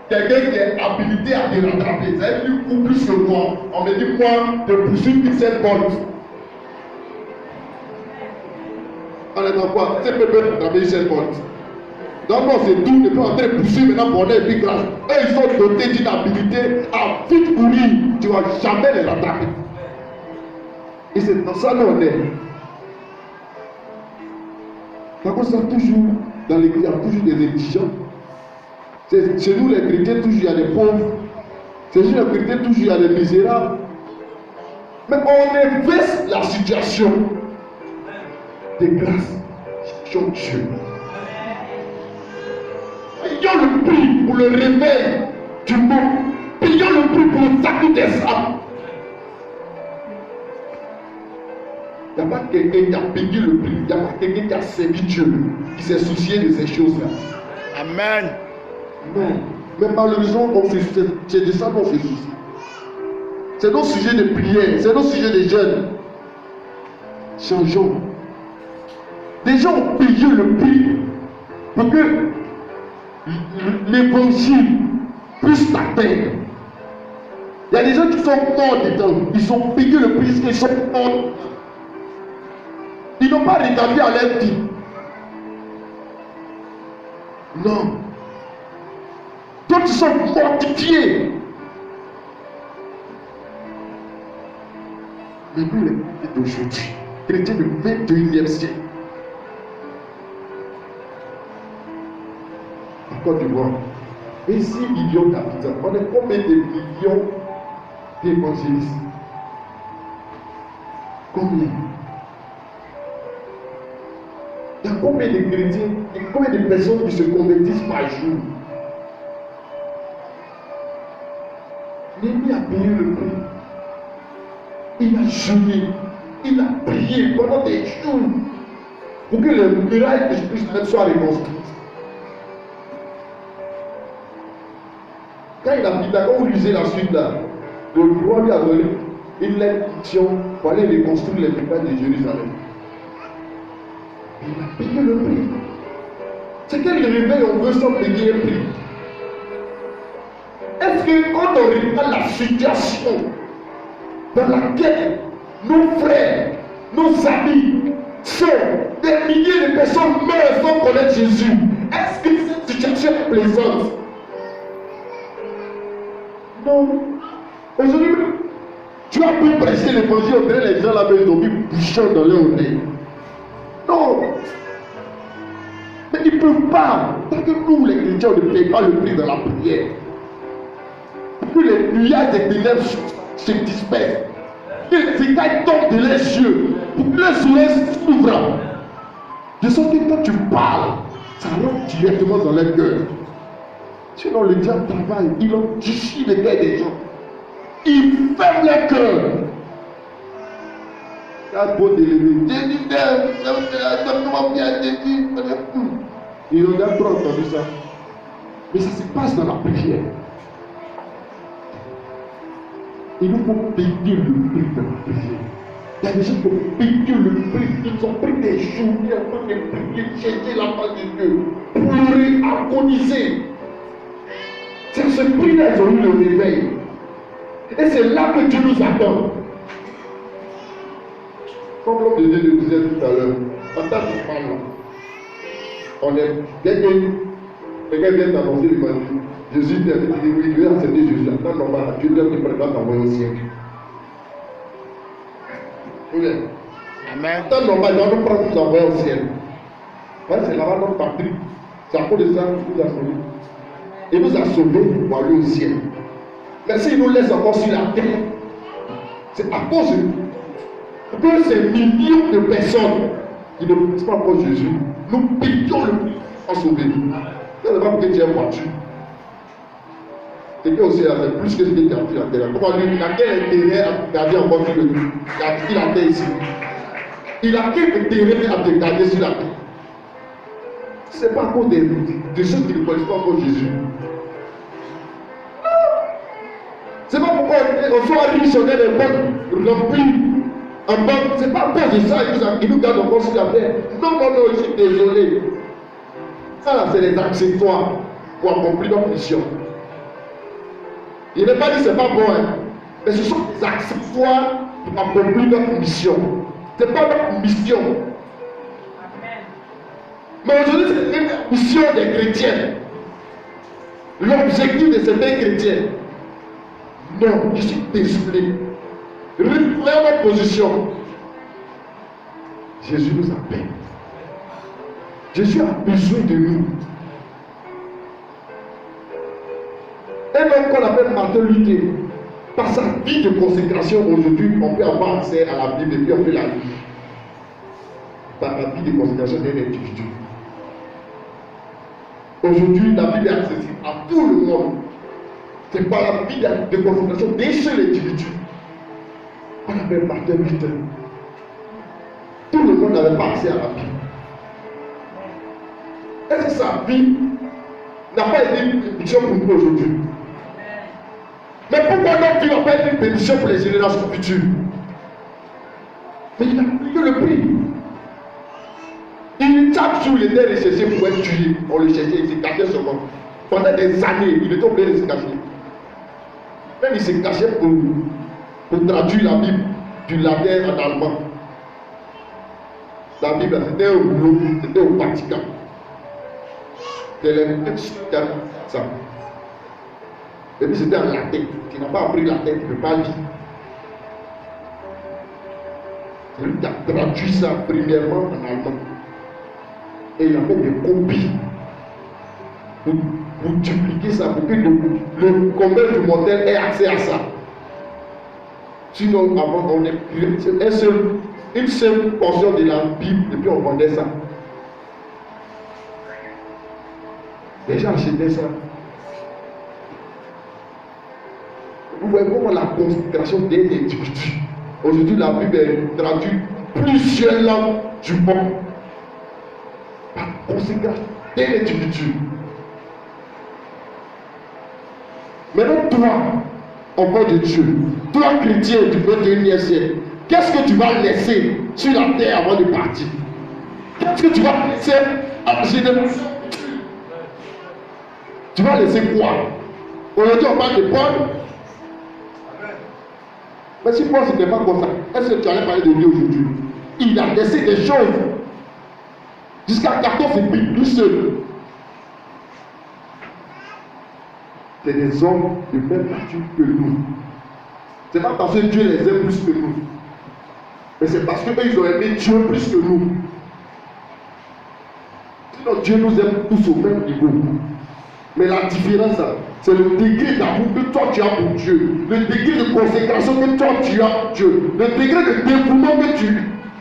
Quelqu'un qui est habilité à te rattraper, ça veut dire ou plus que moi. On me dit, moi, te poursuivre une seule porte. On est dans quoi? C'est peut-être rattraper une seule porte. Donc, non, c'est tout, et puis on est poursuivre maintenant bonheur et puis grâce. Et ils sont dotés d'une habilité à vite courir. Tu ne vas jamais les rattraper. Et c'est dans ça qu'on est. Par contre, ça toujours, dans l'église, il y a toujours des indigents. Chez nous, les chrétiens, toujours, il y a des pauvres. Chez nous, les chrétiens, toujours, il y a des misérables. Mais on inverse la situation de grâce. Cherchons Dieu. Payons le prix pour le réveil du monde. Payons le prix pour le salut des âmes. Il n'y a pas quelqu'un qui a payé le prix. Il n'y a pas quelqu'un qui a servi Dieu, qui s'est soucié de ces choses-là. Amen. Non. Mais malheureusement, c'est de ça qu'on se soucie. C'est nos sujets de prière, c'est nos sujets de jeûne. Changeons. Des gens ont payé le prix pour que l'évangile puisse t'atteindre. Il y a des gens qui sont morts dedans. Ils ont payé le prix parce qu'ils sont morts. Ils n'ont pas regardé à leur vie. Non. D'autres sont mortifiés. Mais nous, les chrétiens d'aujourd'hui, chrétiens du 21e siècle, en Côte d'Ivoire, 26 millions d'habitants. On est combien de millions d'évangélistes? Combien? Il y a combien de chrétiens et combien de personnes qui se convertissent par jour? L'ennemi a payé le prix. Il a jeûné, il a prié pendant des jours pour que les murailles de Jérusalem soient reconstruites. Quand il a dit, quand vous lisez la suite là, le roi lui a donné une lettre pour aller reconstruire les murailles de Jérusalem. Il a payé le prix. C'est quel réveil on veut sans payer un prix? Est-ce que quand on regarde la situation dans laquelle nos frères, nos amis, sont des milliers de personnes meurent sans connaître Jésus, est-ce que cette situation est plaisante? Non. Aujourd'hui, tu as pu prêcher l'évangile, on dirait les gens là-bas, ils ont mis bouchon dans leur nez. Non. Mais ils ne peuvent pas. Tant que nous, les chrétiens, on ne paye pas le prix de la prière. Pour que les nuages des ténèbres se dispersent. que les écailles tombent de leurs yeux, pour que les oreilles s'ouvrent. De sorte que quand tu parles, ça rentre directement dans leur cœur. Sinon, le diable travaille, il endurcit les cœurs des gens. Il ferme leur cœur. Il y a beau d'élever. Ils ont déjà trop entendu ça. Mais ça se passe dans la prière. Il nous faut payer le prix de la prière. Il y a des gens qui ont payé le prix. Ils ont pris des journées afin de prier, chercher la face de Dieu, pleurer, agoniser. C'est à ce prix-là qu'ils ont eu le réveil. Et c'est là que Dieu nous attend. Comme l'homme de Dieu le disait tout à l'heure, en tant que femme, on est. Dès que quelqu'un vient t'annoncer l'évangile, Jésus t'a dit, oui, tu veux accepter Jésus. En temps normal, Dieu te prépare t'envoyer au ciel. Oui. Amen. En temps normal, il doit nous prendre nous envoyer au ciel. Ouais, c'est là-bas notre patrie. C'est à cause de ça qu'il nous a sauvés. Il nous a sauvés pour aller au ciel. Mais s'il nous laisse encore sur la terre, c'est à cause de ces millions de personnes qui ne connaissent pas encore Jésus. Nous payons le prix en sauver. Ce n'est pas pour que tu aies une voiture. Et puis aussi, c'est plus que ce que tu as pris la terre. Comment lui, il a quel intérêt à te garder encore sur le lit? Il a pris la terre ici. Il a quel intérêt à te garder sur la terre? Ce n'est pas à cause de ceux qui ne connaissent pas encore Jésus. C'est pas pourquoi on soit riche, on est des banques remplies en banque. C'est pas à cause de ça qu'il nous garde encore sur la terre. Non, non, non, je suis désolé. Ça là, c'est des accessoires pour accomplir notre mission. Il n'est pas dit que c'est pas bon, hein. Mais ce sont des accessoires pour accomplir notre mission. Ce n'est pas notre mission. Mais aujourd'hui, c'est une mission des chrétiens. L'objectif de certains chrétiens. Non, je suis désolé. Reprenons notre position. Jésus nous appelle. Jésus a besoin de nous. Un homme qu'on appelle Martin Luther, par sa vie de consécration, aujourd'hui, on peut avoir accès à la Bible et puis on peut la lire. Par la vie de consécration d'un individu. Aujourd'hui, la Bible est accessible à tout le monde. C'est par la vie de consécration d'un seul individu. On appelle Martin Luther. Tout le monde n'avait pas accès à la Bible. Est-ce que sa vie n'a pas été une bénédiction pour nous aujourd'hui? Mais pourquoi notre vie n'a pas été une bénédiction pour les générations futures? Mais il a payé le prix. Chaque jour, il était recherché pour être tué. On le cherchait, il se cachait seulement. Pendant des années, il était obligé de se cacher. Même il se cachait pour traduire la Bible du latin en allemand. La Bible, c'était au boulot, c'était au Vatican. C'était les textes ça. Et puis c'était en latin. Tu n'as pas appris latin, tu ne peux pas lire. C'est lui qui a traduit ça premièrement en allemand. Et il a fait des copies pour dupliquer ça, pour que le commun du mortel ait accès à ça. Sinon, avant, on est une seule portion de la Bible, et puis on vendait ça. Les gens achetaient ça. Vous voyez comment la consécration d'un individu. Aujourd'hui, la Bible est traduite plusieurs langues du monde. La consécration d'un individu. Maintenant, toi, enfant de Dieu, toi, chrétien du 21e siècle, qu'est-ce que tu vas laisser sur la terre avant de partir? Qu'est-ce que tu vas laisser à génération? Tu vas laisser quoi? Aujourd'hui, on parle de Paul. Mais si Paul n'était pas comme ça, est-ce que tu allais parler de lui aujourd'hui? Il a laissé des choses. Jusqu'à 14 épîtres, tout seul. C'est des hommes de même nature que nous. C'est pas parce que Dieu les aime plus que nous. Mais c'est parce qu'ils ont aimé Dieu plus que nous. Sinon, Dieu nous aime tous au même niveau. Mais la différence, C'est le degré d'amour que toi tu as pour Dieu, le degré de consécration que toi tu as pour Dieu, le degré de dévouement que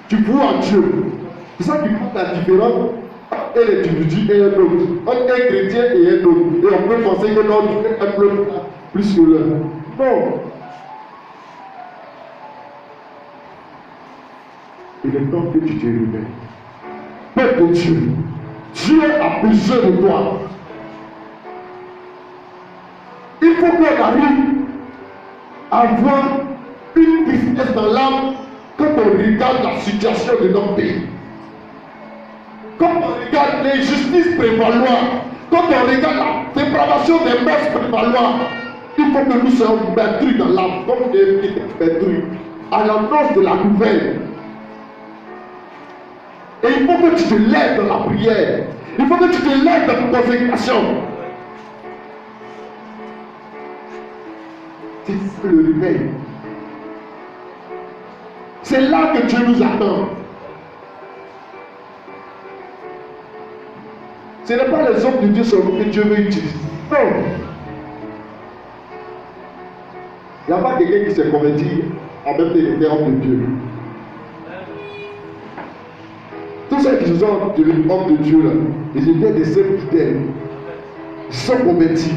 tu vois en Dieu. C'est ça qui fait la différence entre un individu et un autre, entre un chrétien et un autre. Et on peut penser que l'autre est un peu plus que l'un. Non. Il est temps que tu te réveilles. Père de Dieu, Dieu a besoin de toi. Il faut qu'on arrive à avoir une tristesse dans l'âme quand on regarde la situation de notre pays. Quand on regarde l'injustice prévaloir, quand on regarde la dépravation des mœurs prévaloir, il faut que nous soyons meurtris dans l'âme, comme des meurtris, à l'annonce de la nouvelle. Et il faut que tu te lèves dans la prière. Il faut que tu te lèves dans la consécration. C'est le réveil. C'est là que Dieu nous attend. Ce n'est pas les hommes de Dieu seulement que Dieu veut utiliser. Non. Il n'y a pas quelqu'un qui s'est converti en même temps qu'il était homme de Dieu. Tous ceux qui sont devenus hommes de Dieu, là, ils étaient des seuls fidèles. Ils sont convertis.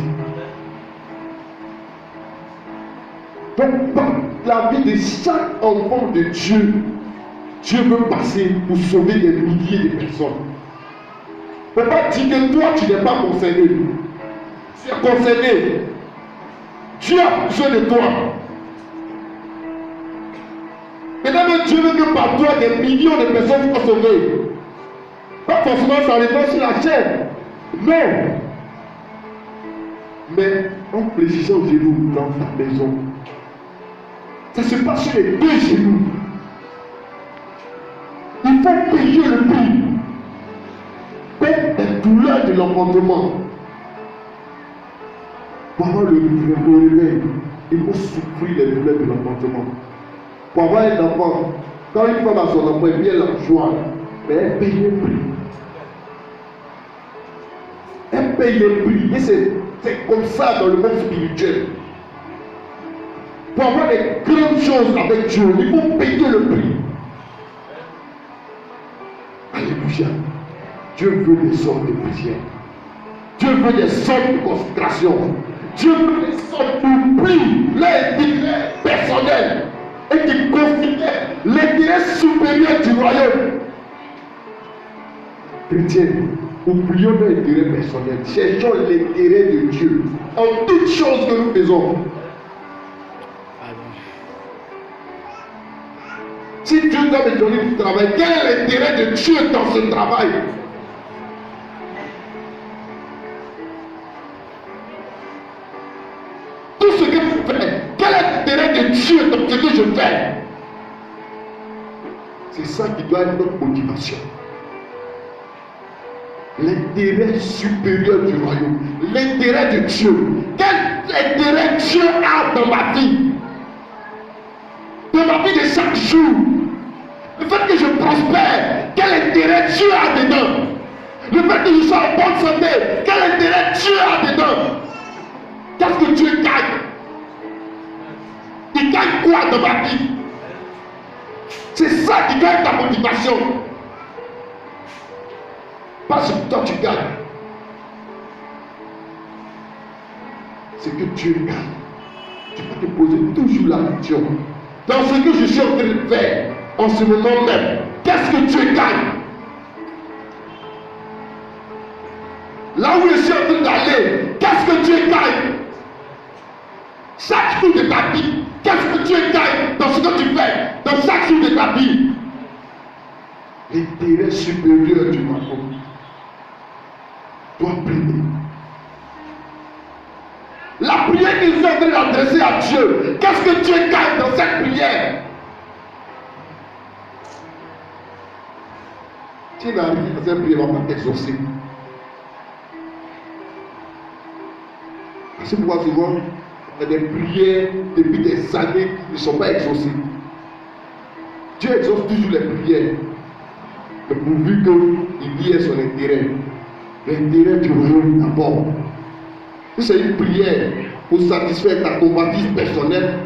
Donc, par la vie de chaque enfant de Dieu, Dieu veut passer pour sauver des milliers de personnes. Il ne faut pas dire que toi, tu n'es pas concerné. Tu es concerné. Dieu a besoin de toi. Mesdames, Dieu veut que par toi, des millions de personnes soient sauvées. Pas forcément ça répond sur la chaîne. Non. Mais en fléchissant aux genoux dans ta maison, ça se passe sur les deux genoux. Il faut payer le prix. Comme la douleur de l'enfantement. Pour avoir le réveil, il faut souffrir les douleurs de l'enfantement. Pour avoir un enfant, quand une femme a son enfant, elle vient la joie, mais elle paye le prix. Elle paye le prix. Et c'est comme ça dans le monde spirituel. Pour avoir des grandes choses avec Dieu, il faut payer le prix. Alléluia. Dieu veut des sortes de prières. Dieu veut des sortes de consécration. Dieu veut des sortes d'oubli, l'intérêt personnel, et qui considère l'intérêt supérieur du royaume. Chrétiens, oublions l'intérêt personnel. Cherchons l'intérêt de Dieu en toutes choses que nous faisons. Si Dieu doit me donner du travail, quel est l'intérêt de Dieu dans ce travail? Tout ce que je fais, quel est l'intérêt de Dieu dans ce que je fais? C'est ça qui doit être notre motivation. L'intérêt supérieur du royaume, l'intérêt de Dieu. Quel intérêt Dieu a dans ma vie? Dans ma vie de chaque jour. Le fait que je prospère, quel intérêt Dieu a dedans? Le fait que je sois en bonne santé, quel intérêt Dieu a dedans? Qu'est-ce que Dieu gagne? Il gagne quoi dans ma vie? C'est ça qui gagne ta motivation. Pas ce que toi tu gagnes. C'est que Dieu gagne. Tu vas te poser toujours la question. Dans ce que je suis en train de faire, en ce moment même, qu'est-ce que Dieu gagne? Là où je suis en train d'aller, qu'est-ce que Dieu gagne? Chaque jour de ta vie, qu'est-ce que Dieu gagne dans ce que tu fais, dans chaque jour de ta vie? L'intérêt supérieur du royaume doit prier. La prière qu'ils sont en train d'adresser à Dieu, qu'est-ce que Dieu gagne dans cette prière? Si il arrive dans cette prière, il ne va pas t'exaucer. C'est pourquoi souvent, il y a des prières depuis des années qui ne sont pas exaucées. Dieu exauce toujours les prières, mais pourvu qu'il y ait son intérêt. L'intérêt du royaume d'abord. Si c'est une prière pour satisfaire ta convoitise personnelle,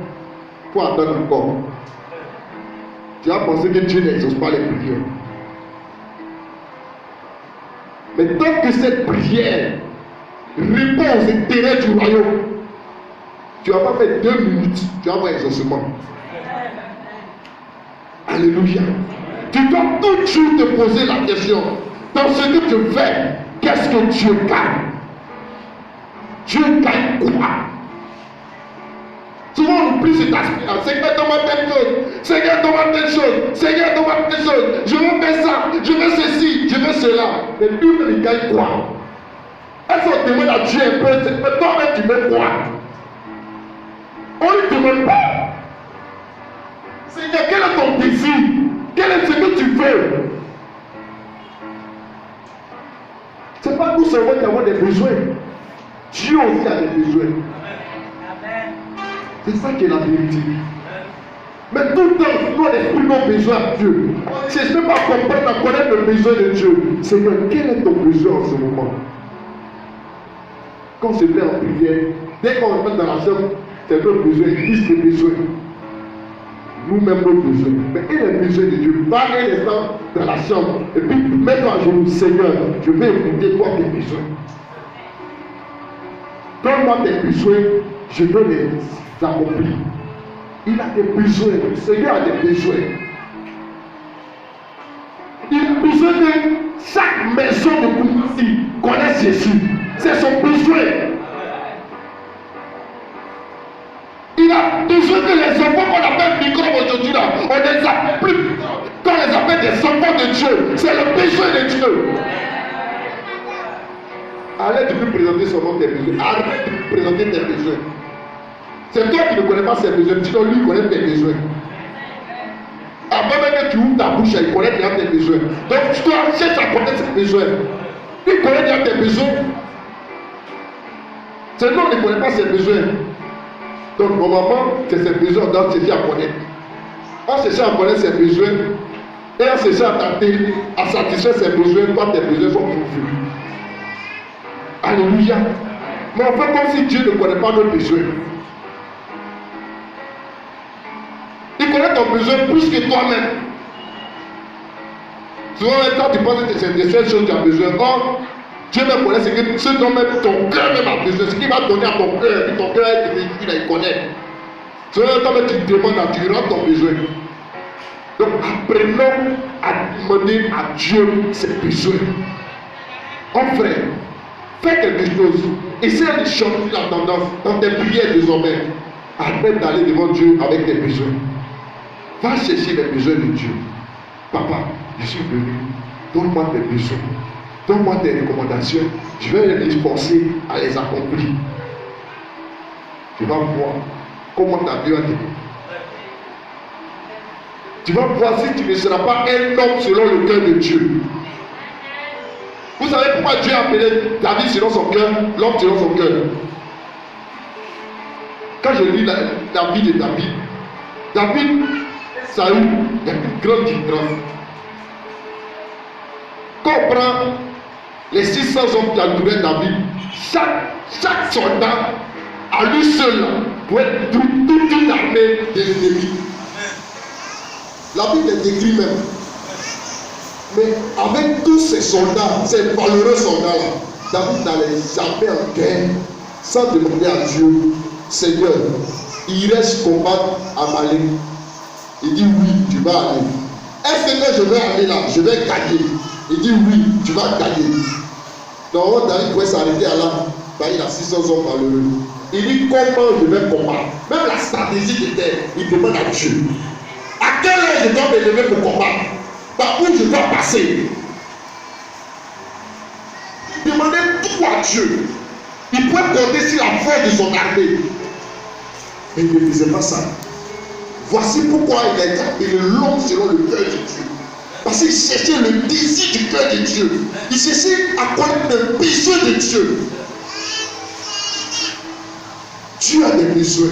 il faut attendre encore. Tu vas penser que Dieu n'exauce pas les prières. Mais tant que cette prière répond aux intérêts du royaume, tu ne vas pas faire 2 minutes, tu vas avoir exaucement. Alléluia. Tu dois toujours te poser la question, dans ce que tu fais, qu'est-ce que Dieu gagne? Dieu gagne quoi? Souvent on oublie cet aspect. Seigneur, donne-moi telle chose. Seigneur, donne-moi telle chose. Seigneur, donne-moi telle chose. Je veux faire ça. Je veux ceci. Je veux cela. Mais lui-même, il gagne quoi? Est-ce qu'on demande à Dieu un peu? Mais toi-même, tu veux quoi? On ne lui demande pas. Seigneur, quel est ton désir? Quel est ce que tu veux? C'est pas nous seulement qui avons des besoins. Dieu aussi a des besoins. C'est ça qui est la vérité. Mais tout le temps, nous on exprime nos besoins à Dieu. Si je ne peux pas comprendre, à connaître le besoin de Dieu, Seigneur, quel est ton besoin en ce moment? Quand on se met en prière, dès qu'on rentre dans la chambre, c'est notre besoin, ils disent les besoins. Nous-mêmes nos besoins. Mais il est besoin de Dieu. Va un instant dans la chambre. Et puis mets-toi à genoux, Seigneur, je vais écouter toi tes besoins. Donne-moi tes besoins, je veux les accomplir. Il a des besoins. Le Seigneur a des besoins. Il a besoin que chaque maison de Koumassi connaisse Jésus. C'est son besoin. Il a besoin que les enfants qu'on appelle microbes aujourd'hui là, on les appelle plus. Quand on les appelle des enfants de Dieu, c'est le besoin de Dieu. Arrête de lui présenter son nom, tes besoins. Arrête de lui présenter tes besoins. C'est toi qui ne connais pas ses besoins, sinon lui il connaît tes besoins. Avant même que tu ouvres ta bouche, il connaît déjà tes besoins. Donc tu dois chercher à connaître ses besoins. Il connaît déjà tes besoins. C'est nous qui ne connaît pas ses besoins. Donc normalement, c'est ses besoins, on doit chercher à connaître. On cherche à connaître ses besoins et on cherche à tenter à satisfaire ses besoins quand tes besoins sont pourvus. Alléluia. Mais on fait comme si Dieu ne connaît pas nos besoins. Il connaît ton besoin plus que toi-même. Souvent, quand tu penses que c'est de ces choses que tu as besoin, or, Dieu me connaît ce dont même ton cœur même a besoin, ce qu'il va donner à ton cœur, et ton cœur il connaît. Souvent, quand tu demandes à Dieu, rends ton besoin. Donc, apprenons à demander à Dieu ses besoins. Oh frère, fais quelque chose. Essaie de changer la tendance dans tes prières désormais. Arrête d'aller devant Dieu avec tes besoins. Va chercher les besoins de Dieu. Papa, je suis venu. Donne-moi tes besoins. Donne-moi tes recommandations. Je vais les forcer à les accomplir. Tu vas voir comment ta vie va te. Tu vas voir si tu ne seras pas un homme selon le cœur de Dieu. Vous savez pourquoi Dieu a appelé David selon son cœur, l'homme selon son cœur? Quand je lis la vie de David, Saül, il y a une grande différence. Quand on prend les 600 hommes qui entouraient David, chaque soldat, à lui seul, pouvait être toute une armée de l'ennemi. La Bible est décrite même. Mais avec tous ces soldats, ces valeureux soldats-là, David n'allait jamais en guerre sans demander à Dieu, Seigneur, il reste combattre Amalek. Il dit oui, tu vas aller. Est-ce que je vais aller là, je vais gagner? Il dit oui, tu vas gagner. Donc David pouvait s'arrêter à là, il a 600 hommes valeureux. Il dit comment je vais combattre? Même la stratégie de terre, il demande à Dieu. À quelle heure je dois me lever pour combattre? Par où je dois passer? Il demandait tout à Dieu. Il pouvait compter sur la force de son armée. Mais il ne faisait pas ça. Voici pourquoi il a été appelé l'homme selon le cœur de Dieu. Parce qu'il cherchait le désir du cœur de Dieu. Il cherchait à connaître le besoin de Dieu. Dieu a des besoins.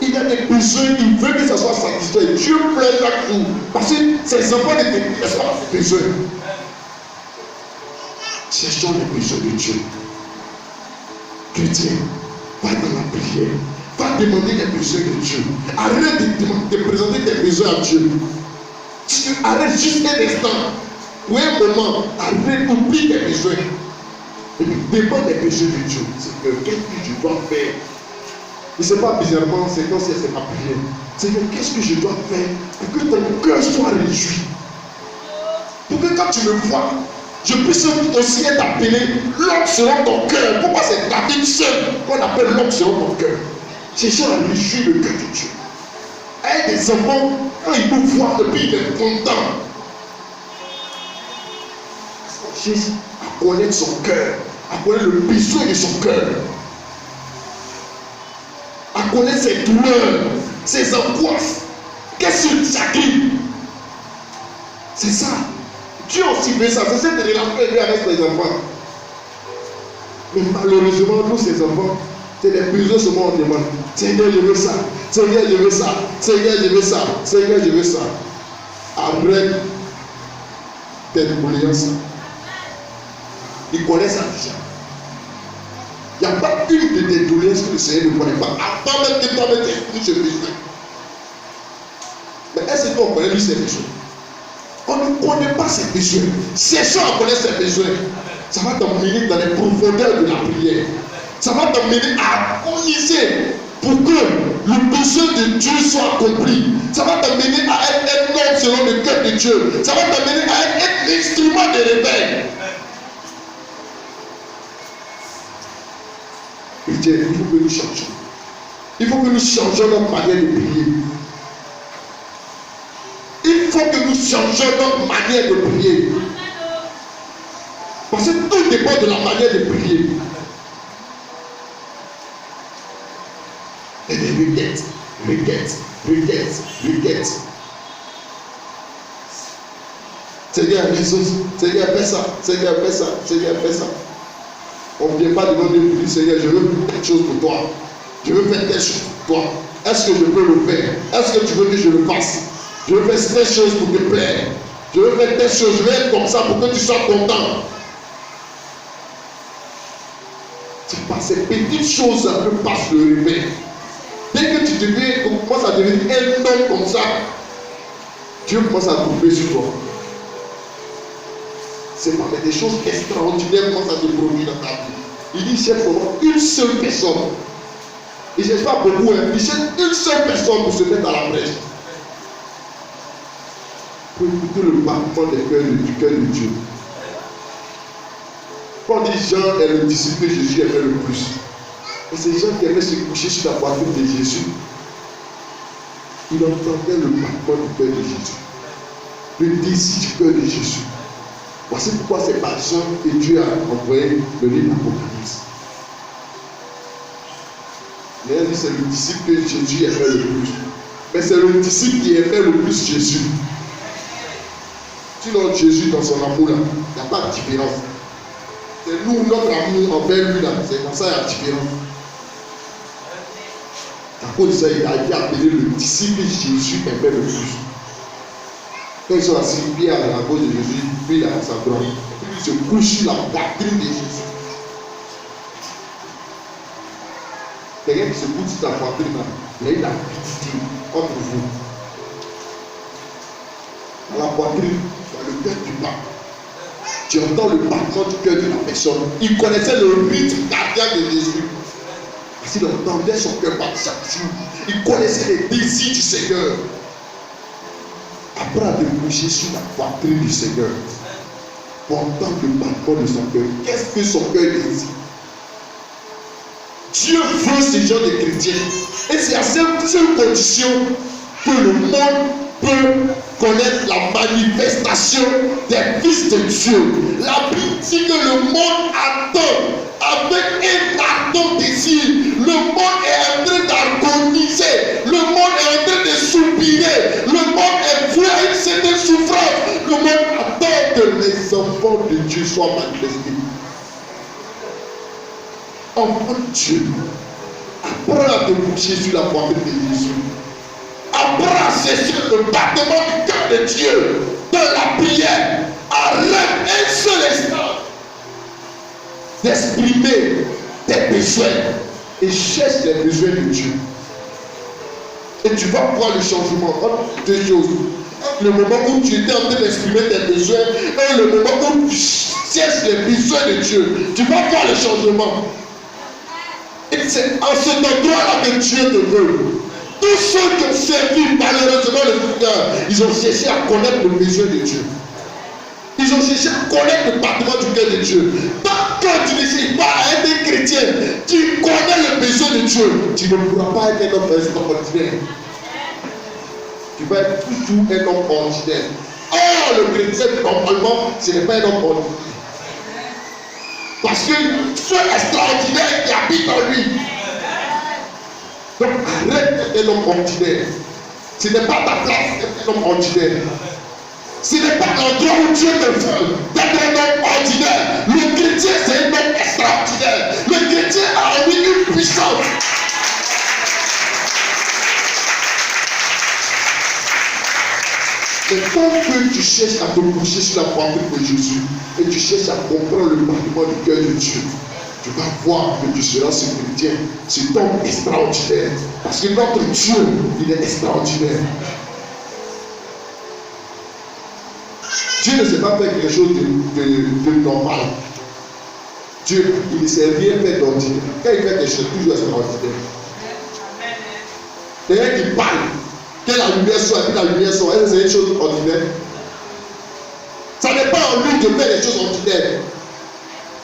Il a des besoins, il veut que ça soit satisfait. Dieu pleure chaque jour. Parce que ses enfants ne connaissent pas ses besoins. Cherchons les besoins de Dieu. chrétien, va dans la prière. Va demander les besoins de Dieu. Arrête de présenter tes besoins à Dieu. Arrête juste un instant. Pour un moment, arrête, oublie tes besoins. Et puis demande les besoins de Dieu. Seigneur, qu'est-ce que je dois faire? Et c'est pas bizarrement, c'est comme si c'est ma prière. Seigneur, qu'est-ce que je dois faire pour que ton cœur soit réjoui? Pour que quand tu me vois, je puisse aussi être appelé l'homme selon ton cœur. Pourquoi c'est David seul qu'on appelle l'homme selon ton cœur? C'est ça à réjouir le cœur de Dieu. Et des enfants, quand ils nous voient, et puis il est content. Jésus à connaître son cœur, à connaître le besoin de son cœur, à connaître ses douleurs, ses angoisses. Qu'est-ce qu'il chagrine? C'est ça. Dieu aussi fait ça. C'est cette relation qu'il a avec ses enfants. Mais malheureusement, nous, ces enfants, c'est des besoins seulement on demande. Seigneur, je veux ça. Seigneur, je veux ça. Seigneur, je veux ça. Seigneur, je veux ça. Arrête tes doléances. Il connaît ça déjà. Il n'y a pas une de tes doléances que le Seigneur ne connaît pas. Avant même que toi-même t'exprimes ce besoin. Mais est-ce que toi on connaît lui ses besoins? On ne connaît pas ses besoins. Cherchons à connaître ses besoins. Ça va t'emmener dans les profondeurs de la prière. Ça va t'emmener à agoniser pour que le besoin de Dieu soit accompli. Ça va t'amener à être un homme selon le cœur de Dieu. Ça va t'amener à être l'instrument de réveil. Il faut que nous changions. Il faut que nous changions notre manière de prier. Il faut que nous changions notre manière de prier. Parce que tout dépend de la manière de prier. Et puis regrette. Seigneur Jésus, Seigneur fais ça, Seigneur fais ça, Seigneur fais ça. On ne vient pas demander pour dire Seigneur, je veux quelque chose pour toi. Je veux faire telle chose pour toi. Est-ce que je peux le faire? Est-ce que tu veux que je le fasse? Je veux faire telle chose pour te plaire. Je veux faire telle chose, je veux être comme ça pour que tu sois content. C'est pas ces petites choses un peu passent le réveil. Dès que tu commences à devenir un homme comme ça, Dieu commence à couper sur toi. C'est pas des choses extraordinaires commencent à se produire dans ta vie. Il dit cherche vraiment une seule personne. Il ne cherche pas beaucoup, hein. Il cherche une seule personne pour se mettre à la brèche. Pour écouter le battement du cœur de Dieu. Quand on dit Jean est le disciple que Jésus aimait le plus, et c'est Jean qui aimait se coucher sur la poitrine de Jésus. Il entendait le battement du cœur de Jésus, le désir du cœur de Jésus. Voici pourquoi c'est par Jean que Dieu a envoyé le livre d'Apocalypse. Mais il dit c'est le disciple que Jésus aimait le plus. Mais c'est le disciple qui aimait le plus Jésus. Sinon Jésus dans son amour là, il n'y a pas de différence. C'est nous, notre amour envers lui là, c'est comme ça il y a différence. À cause de ça, il a été appelé le disciple que Jésus aimait le plus. Quand ils sont assis, Pierre à la cause de Jésus, puis il a sa droite. Il se couche sur la poitrine de Jésus. Quelqu'un qui se couche sur la poitrine là, il a eu la pitié entre vous. À la poitrine, le cœur du bas. Tu entends le battement du cœur de la personne. Il connaissait le rythme cardiaque de Jésus. Parce qu'il entendait son cœur battre chaque jour. Il connaissait les désirs du Seigneur. Apprends à te coucher sur la poitrine du Seigneur. Pour entendre le battement de son cœur. Qu'est-ce que son cœur désire? Dieu veut ce genre de chrétiens. Et c'est à cette seule condition que le monde peut connaître la manifestation des fils de Dieu. La Bible dit que le monde attend avec un ardent désir. Le monde est en train d'agoniser. Le monde est en train de soupirer. Le monde est voué à une certaine souffrance. Le monde attend que les enfants de Dieu soient manifestés. Enfant de Dieu, apprends à te coucher sur la poitrine de Jésus. Apprends à cesser le battement du cœur de Dieu dans la prière. Arrête un seul instant d'exprimer tes besoins et cherche les besoins de Dieu. Et tu vas voir le changement entre deux choses. Le moment où tu étais en train d'exprimer tes besoins et le moment où tu cherches les besoins de Dieu, tu vas voir le changement. Et c'est en cet endroit-là que Dieu te veut. Tous ceux qui ont servi malheureusement le Seigneur, ils ont cherché à connaître le besoin de Dieu. Ils ont cherché à connaître le battement du cœur de Dieu. Tant que tu ne sais pas être chrétien, tu connais le besoin de Dieu, tu ne pourras pas être un homme extraordinaire. Tu vas être toujours un homme ordinaire. Or, le chrétien, normalement, ce n'est pas un homme ordinaire. Parce que ce extraordinaire qui habite en lui. Donc, arrête d'être un homme ordinaire. Ce n'est pas ta place d'être un homme ordinaire. Ce n'est pas l'endroit où Dieu te veut d'être un homme ordinaire. Le chrétien, c'est un homme extraordinaire. Le chrétien a en lui une puissance. Mais tant que tu cherches à te coucher sur la poitrine de Jésus et tu cherches à comprendre le battement du cœur de Dieu, tu vas voir que tu seras ce chrétien, cet homme extraordinaire. Parce que notre Dieu, il est extraordinaire. Dieu ne sait pas faire quelque chose de normal. Dieu, il ne sait rien faire d'ordinaire. Quand il fait quelque chose, toujours extraordinaire. Quelqu'un qui parle, que la lumière soit, et puis la lumière soit, est-ce que c'est une chose ordinaire? Ça n'est pas en lui de faire des choses ordinaires.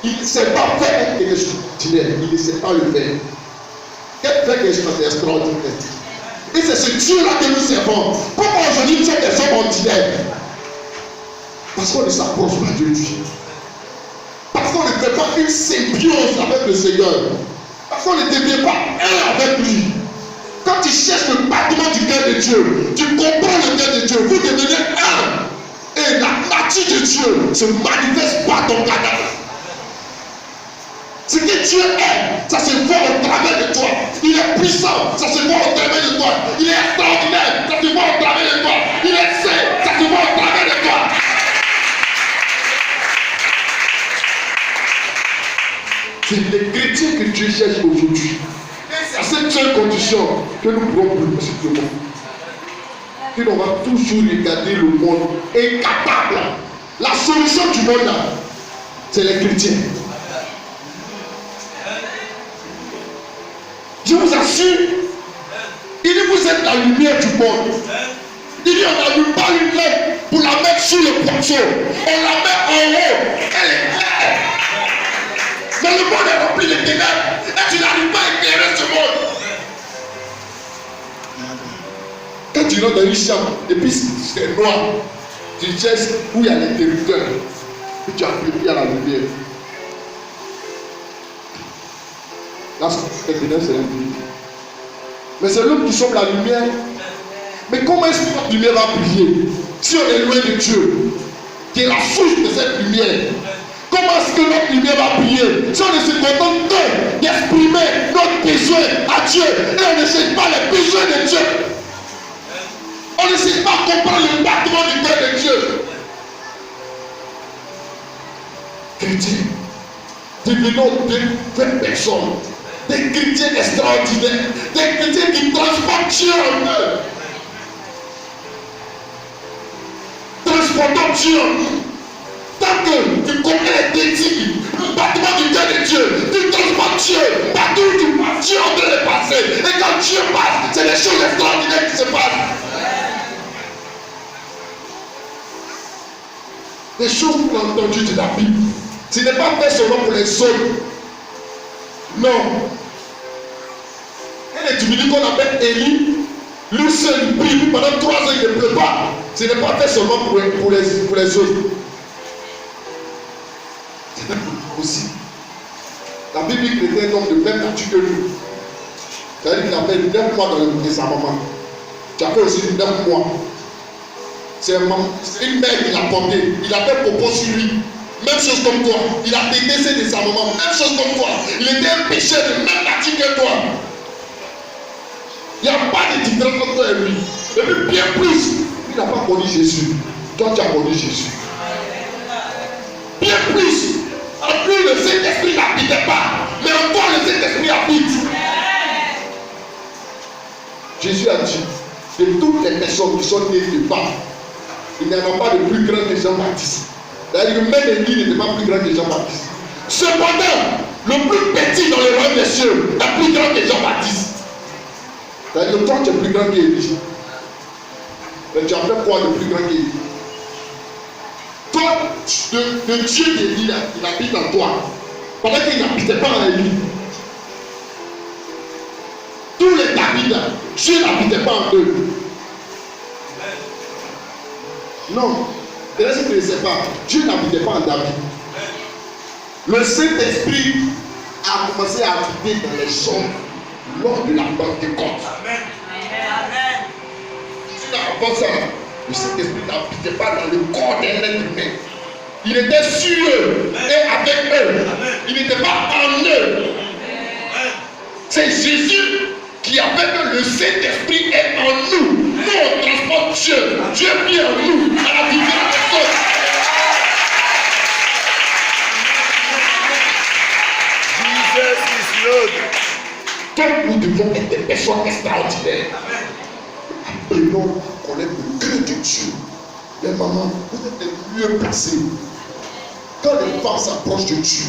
Il ne sait pas faire quelque chose d'ordinaire. Il ne sait pas le faire. Quelqu'un fait quelque chose d'extraordinaire. Et c'est ce Dieu-là que nous servons. Pourquoi aujourd'hui nous sommes des hommes ordinaires? Parce qu'on ne s'approche pas de lui. Parce qu'on ne fait pas une symbiose avec le Seigneur. Parce qu'on ne devient pas un avec lui. Quand tu cherches le battement du cœur de Dieu, tu comprends le cœur de Dieu, vous devenez un. Et la nature de Dieu se manifeste par ton cadavre. Ce que Dieu est, ça se voit au travers de toi. Il est puissant, ça se voit au travers de toi. Il est extraordinaire, ça se voit au travers de toi. Il est saint, ça se voit au travers de toi. C'est les chrétiens que Dieu cherche aujourd'hui. C'est à cette seule condition que nous pourrons plus simplement. Que l'on va toujours regarder le monde incapable. La solution du monde, c'est les chrétiens. Je vous assure, il dit vous êtes la lumière du monde. Il dit on n'allume pas une lampe pour la mettre sur le poteau. On la met en haut. Elle est claire. Mais le monde est rempli de ténèbres et tu n'arrives pas à éclairer ce monde. Quand tu rentres dans une chambre et puis c'est noir, tu cherches où il y a l'interrupteur. Puis tu appuies, il y a la lumière. Là, les ténèbres, c'est la lumière. Mais c'est l'homme qui sauve la lumière. Mais comment est-ce que notre lumière va briller si on est loin de Dieu, qui est la source de cette lumière? Comment est-ce que notre lumière va briller si on ne se contente que d'exprimer notre besoin à Dieu et on ne cherche pas les besoins de Dieu? On ne sait pas comprendre le battement du cœur de Dieu. Chrétiens, devenons des vraies personnes, des chrétiens extraordinaires, des chrétiens qui transportent Dieu en eux. Transportons Dieu en nous. Tant que tu connais les désirs, le battement du cœur de Dieu, tu transportes Dieu partout où tu passes, Dieu est en train de passer. Et quand Dieu passe, c'est des choses extraordinaires qui se passent. Les choses qu'on a entendues de la Bible, ce n'est pas fait seulement pour les autres. Non. Et les diminués qu'on appelle Élie, lui seul, il prie pendant 3 ans, il ne pleut pas. Ce n'est pas fait seulement pour les autres. C'est fait pour nous aussi. La Bible dit qu'il était un homme de même nature que nous. C'est-à-dire qu'il a fait 9 mois dans le ventre de sa maman. Tu as fait aussi 9 mois. C'est une mère qui l'a porté. Il a fait propos sur lui. Même chose comme toi. Il a détesté de sa maman. Même chose comme toi. Il était un pécheur de même nature que toi. Il n'y a pas de différence entre toi et lui. Et puis bien plus, il n'a pas connu Jésus. Toi, tu as connu Jésus. Bien plus. En plus, le Saint-Esprit n'habitait pas. Mais en toi, le y habite. Jésus a dit, de toutes les personnes qui sont nées de femmes, il n'y en a pas de plus grand que Jean-Baptiste. C'est-à-dire que même Élie n'était pas plus grand que Jean-Baptiste. Cependant, le plus petit dans le royaume des cieux est plus grand que Jean-Baptiste. C'est-à-dire que toi, tu es plus grand qu'Élie. Mais tu as fait quoi de plus grand qu'Élie? Toi, le Dieu d'Élie, il habite en toi. Pendant qu'il n'habitait pas en Élie. Tous les David, Dieu n'habitait pas en eux. Non, Thérèse ne le sait pas. Dieu n'habitait pas en David. Le Saint-Esprit a commencé à habiter dans les hommes lors de la Pentecôte. Amen. Avant ça, le Saint-Esprit n'habitait pas dans le corps d'un être humain. Il était sur eux et avec eux. Il n'était pas en eux. C'est Jésus qui a fait que le Saint-Esprit est en nous. Nous, on transporte Dieu. Dieu vient en nous à la différence des autres. Jesus is Lord. Comme nous devons être des personnes extraordinaires. Apprenons à connaître le cœur de Dieu. Mais maman, vous êtes les mieux placés. Quand les femmes s'approchent de Dieu,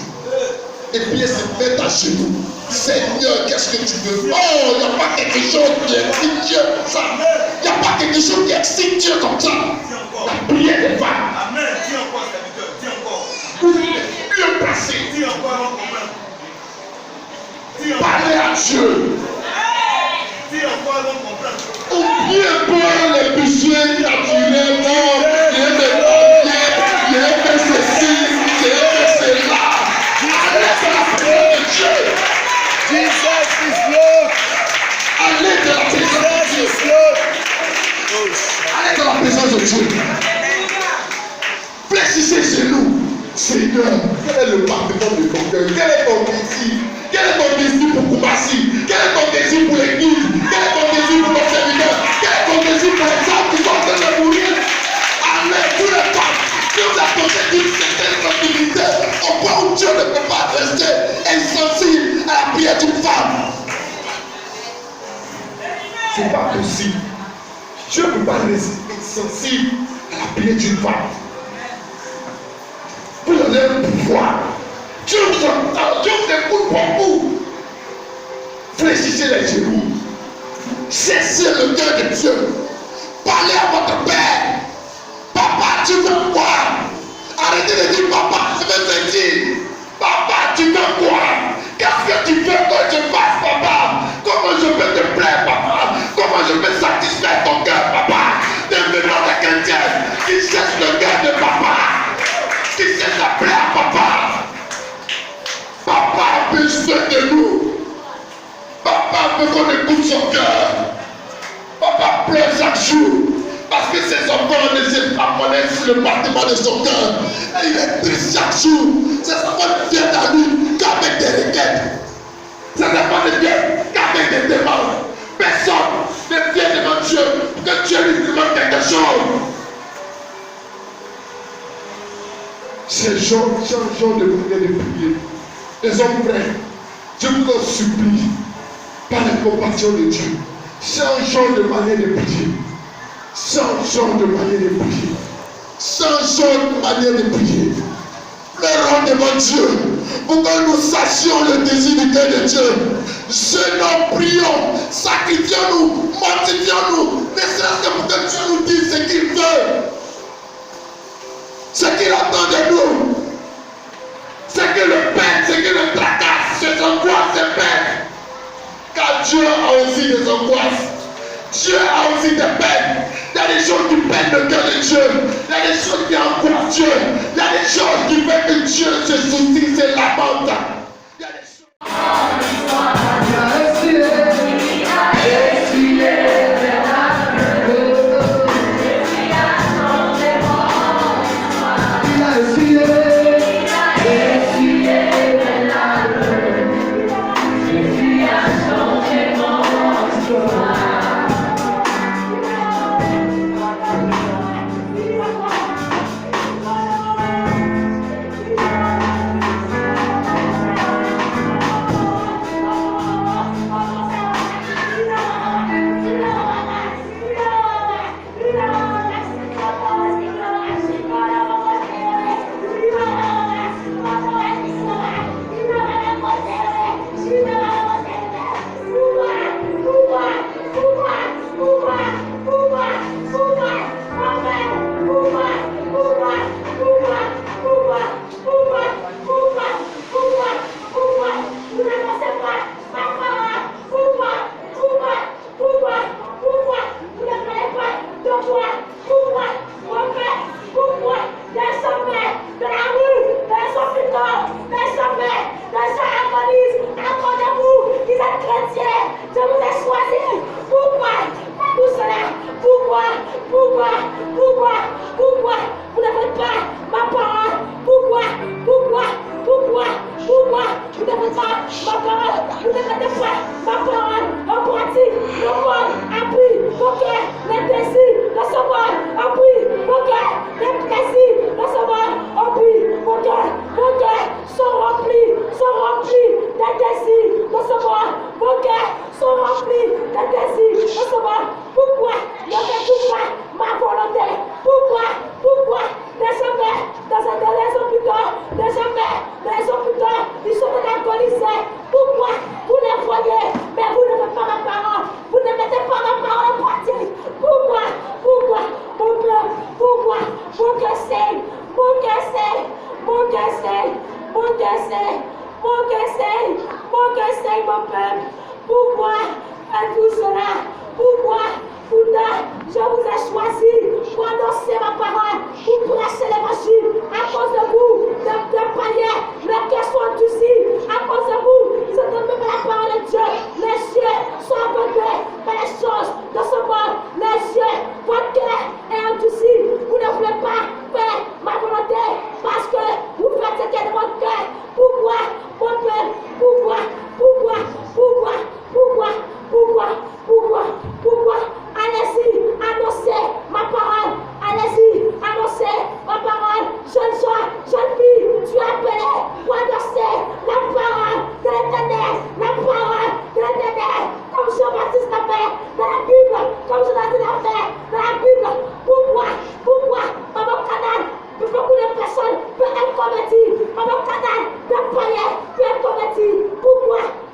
et puis elles se mettent à genoux. Seigneur, qu'est-ce que tu veux? Oh, il n'y a pas quelque chose qui excite Dieu comme ça. Il n'y a pas quelque chose qui excite Dieu comme ça. La prière des femmes. Amen. Dis encore, serviteur. Dis encore. Vous êtes les mieux placés. Dis encore avant qu'on meure. Dis encore. Parlez à Dieu. Dis encore avant qu'on meure. Oubliez pas les péchés naturellement. Il y a des papiers, il y a des ceci, il y a des cela. Allez dans la présence de Dieu. Jesus is Lord. Allez dans la présence de Dieu. Jesus is Lord. Allez dans la présence de Dieu. Fléchissez chez nous. Seigneur, quel est le parfum de ton cœur? Quel est ton désir? Quel est ton désir pour Koumassi? Quel est ton désir pour l'église? Quel est ton désir pour nos serviteurs? Quel est ton désir pour les gens qui sont en train de mourir? Allez, tous les femmes qui ont apporté une certaine sensibilité au point où Dieu ne peut pas rester insensible à la prière d'une femme. C'est pas possible. Dieu ne peut pas rester insensible à la prière d'une femme. Vous avez un pouvoir. Dieu vous entend, Dieu vous écoute pour vous. Fléchissez les genoux. Cherchez le cœur de Dieu. Parlez à votre père. Papa, tu veux quoi? Arrêtez de dire papa, je veux te dire. Papa, tu veux quoi? Qu'est-ce que tu veux que je fasse, papa? Comment je peux te plaire, papa? Comment je peux satisfaire ton cœur, papa? Devenons des chrétiens qui cherchent le cœur de papa. Qui cherchent à plaire, papa. Papa a besoin de nous. Papa veut qu'on écoute son cœur. Papa pleure chaque jour. Parce que ses enfants ne se reconnaissent le battement de son cœur. Et il est triste chaque jour. Ses enfants ne viennent à lui qu'avec des requêtes. Ses enfants ne viennent qu'avec des demandes. Personne ne vient devant Dieu pour que Dieu lui demande quelque chose. Ces gens de prière de prier. Les hommes frères, je vous en supplie, par la compassion de Dieu, changeons de manière de prier. Changeons de manière de prier. Changeons de manière de prier. Pleurons devant Dieu pour que nous sachions le désir du cœur de Dieu. Jeûnons, prions, sacrifions-nous, mortifions-nous, ne serait-ce que pour que Dieu nous dise ce qu'il veut. Ce qu'il attend de nous. C'est que le peine, c'est que le tracasse, ses angoisses, ses peines. Car Dieu a aussi des angoisses. Dieu a aussi des peines. Il y a des choses qui peinent le cœur de Dieu. Il y a des choses qui angoissent Dieu. Il y a des choses qui font que Dieu se soucie, se lamente. Il y a des choses. je vous ai choisi pour annoncer ma parole, pour prêcher l'évangile. À cause de vous, de païens, les cœurs sont endurcis. À cause de vous, ils n'entendent même pas la parole de Dieu. Les yeux sont aveuglés par les choses de ce monde. Les yeux, votre cœur est endurci. Vous ne voulez pas faire ma volonté parce que vous faites ce qui est de votre cœur. Pourquoi, mon père? Pourquoi? Allez-y, annoncez ma parole. Allez-y, annoncez ma parole. Jeune gens, jeune fille, tu es appelé pour annoncer la parole de l'Éternel. La parole de l'Éternel. Comme Jean-Baptiste l'a fait dans la Bible. Comme Jonathan l'a fait dans la Bible. Pourquoi dans mon canal, beaucoup de personnes peuvent être converties. Dans mon canal, des païens peuvent être convertis.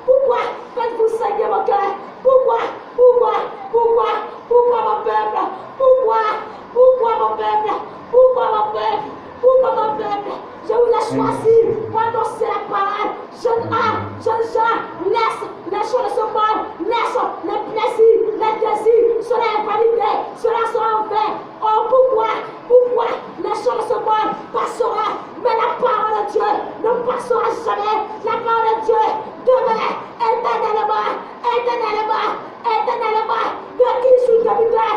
Pourquoi faites-vous saigner mon cœur? Pourquoi mon peuple? Pourquoi mon peuple? Je vous ai choisi pour annoncer la parole. Jeune homme, jeune gens, laisse les choses de ce monde, laisse les plaisirs, les désirs, cela est validé, cela sera en vain. Oh, pourquoi les choses de ce monde passeront, mais la parole de Dieu ne passera jamais. La parole de Dieu demeure éternellement. De qui suis-je débuté?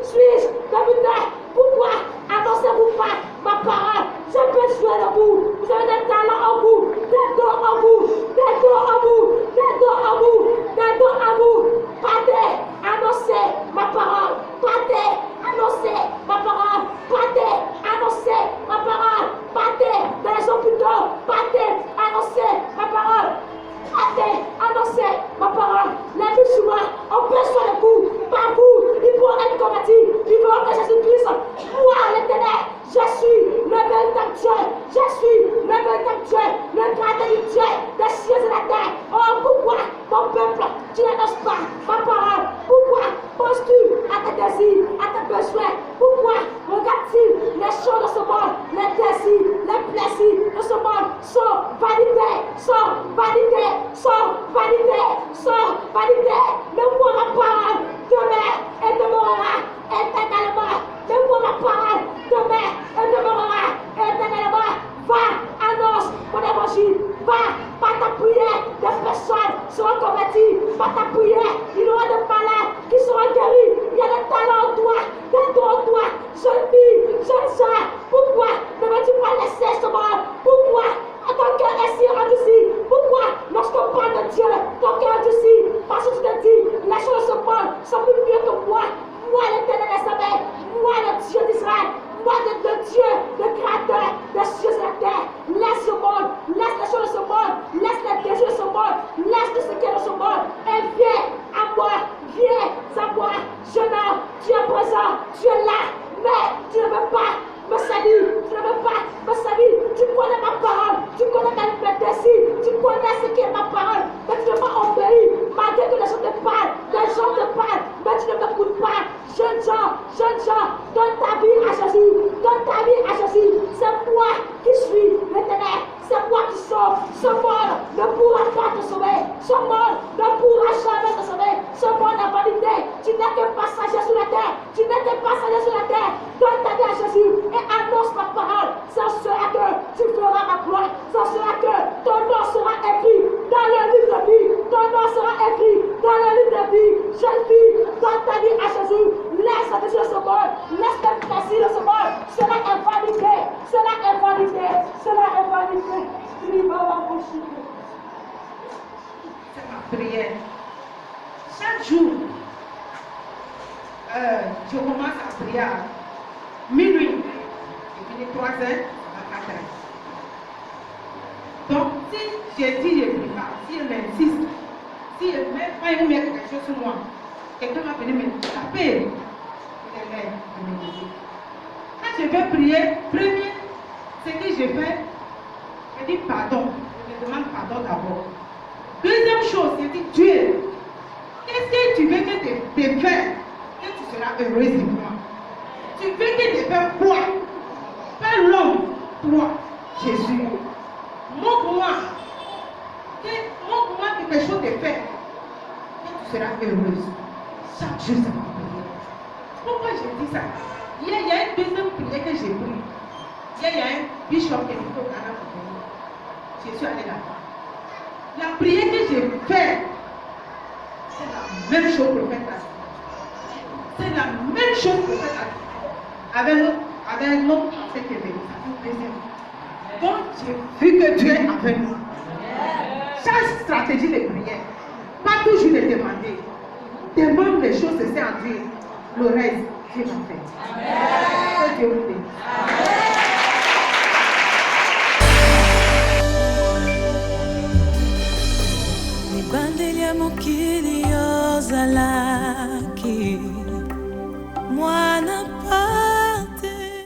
Suis-je débuté? Pourquoi annoncez-vous pas ma parole? Je peux jouer de vous. Vous avez des talents en vous, des dons en vous. Partez, annoncez ma parole. Partez, annoncez ma parole. Partez dans les hôpitaux. Partez, annoncez ma parole. Annoncez ma parole. Les musulmans ont besoin de vous. Pas vous. Ils vont être convertis. Ils vont que Jésus-Christ. Moi, l'Éternel, je suis le véritable Dieu. Le gardien du Dieu des cieux et de la terre. Oh, pourquoi, mon peuple, tu n'annonces pas ma parole? Pourquoi penses-tu à tes désirs, à tes besoins? Pourquoi regardes-tu les choses de ce monde, les désirs, les plaisirs de ce monde sont validés? Mais moi, ma parole demeure et demeurera éternellement. Va, annonce mon évangile. Va, par ta prière, des personnes seront converties. Par ta prière, il y aura des malades qui seront guéris. Il y a des talents en toi, des dons en toi. Jeune fille, jeune soeur, pourquoi ne veux-tu pas laisser ce monde? Pourquoi ton cœur est si endurci? Pourquoi lorsqu'on parle de Dieu, ton cœur est endurci? Parce que tu te dis, les choses de ce monde sont plus mieux que moi. Moi, l'Éternel des armées, moi, le Dieu d'Israël, moi, le Dieu, le Créateur des cieux et de la terre. Laisse ce monde, laisse les choses de ce monde, laisse les désirs de ce monde, laisse tout ce qui est de ce monde et viens à moi, jeune homme, tu es présent, tu es là, mais tu ne veux pas me salir, tu connais ma parole, tu connais mes désirs, tu connais ce qui est ma parole, mais tu ne veux pas obéir, malgré que les gens te parlent, mais tu ne m'écoutes pas. Jeune gens, donne ta vie à Jésus, c'est moi qui suis l'Éternel, c'est moi qui sauve. Ce monde ne pourra pas te sauver, ce monde ne pourra jamais te sauver, ce monde est validé. Tu n'es que passager sur la terre, donne ta vie à Jésus et annonce ma parole. Ce sera que tu feras ma gloire, ce sera que ton nom sera écrit dans le livre de vie, jeune fille, donne ta vie à Jésus, laisse la décision de ce monde, laisse le plaisir de ce monde, cela est validé. C'est ma prière. Chaque jour, je commence à prier à minuit. Je finis 3 heures à 4 heures. Donc, si j'ai dit je ne prie pas, si elle insiste, si elle ne met pas quelque chose sur moi, quelqu'un va venir me taper. Quand je vais prier, premier, ce que je fais, je dis pardon. Je demande pardon d'abord. Deuxième chose, je dis Dieu, qu'est-ce que tu veux que tes frères, que tu seras heureuse de moi? Tu veux que tes frères quoi? Pas l'homme, toi, Jésus. Montre-moi quelque chose est fait, tu seras heureuse. Chaque jour, c'est ma prière. Pourquoi j'ai dit ça? Hier, il y a une deuxième prière que j'ai prise. Hier, il y a un bishop qui est venu au Ghana pour venir. Je suis allée là-bas. La prière que j'ai faite, c'est la même chose pour faire là. C'est la même chose pour faire là. Avec l'autre français qui est venu. Donc, j'ai vu que Dieu est avec nous. Chaque stratégie de prière, pas toujours de demander. Demande les choses, c'est en Dieu. Le reste, Dieu va faire. Que Dieu vous bénisse. Nibandelia mokili ozala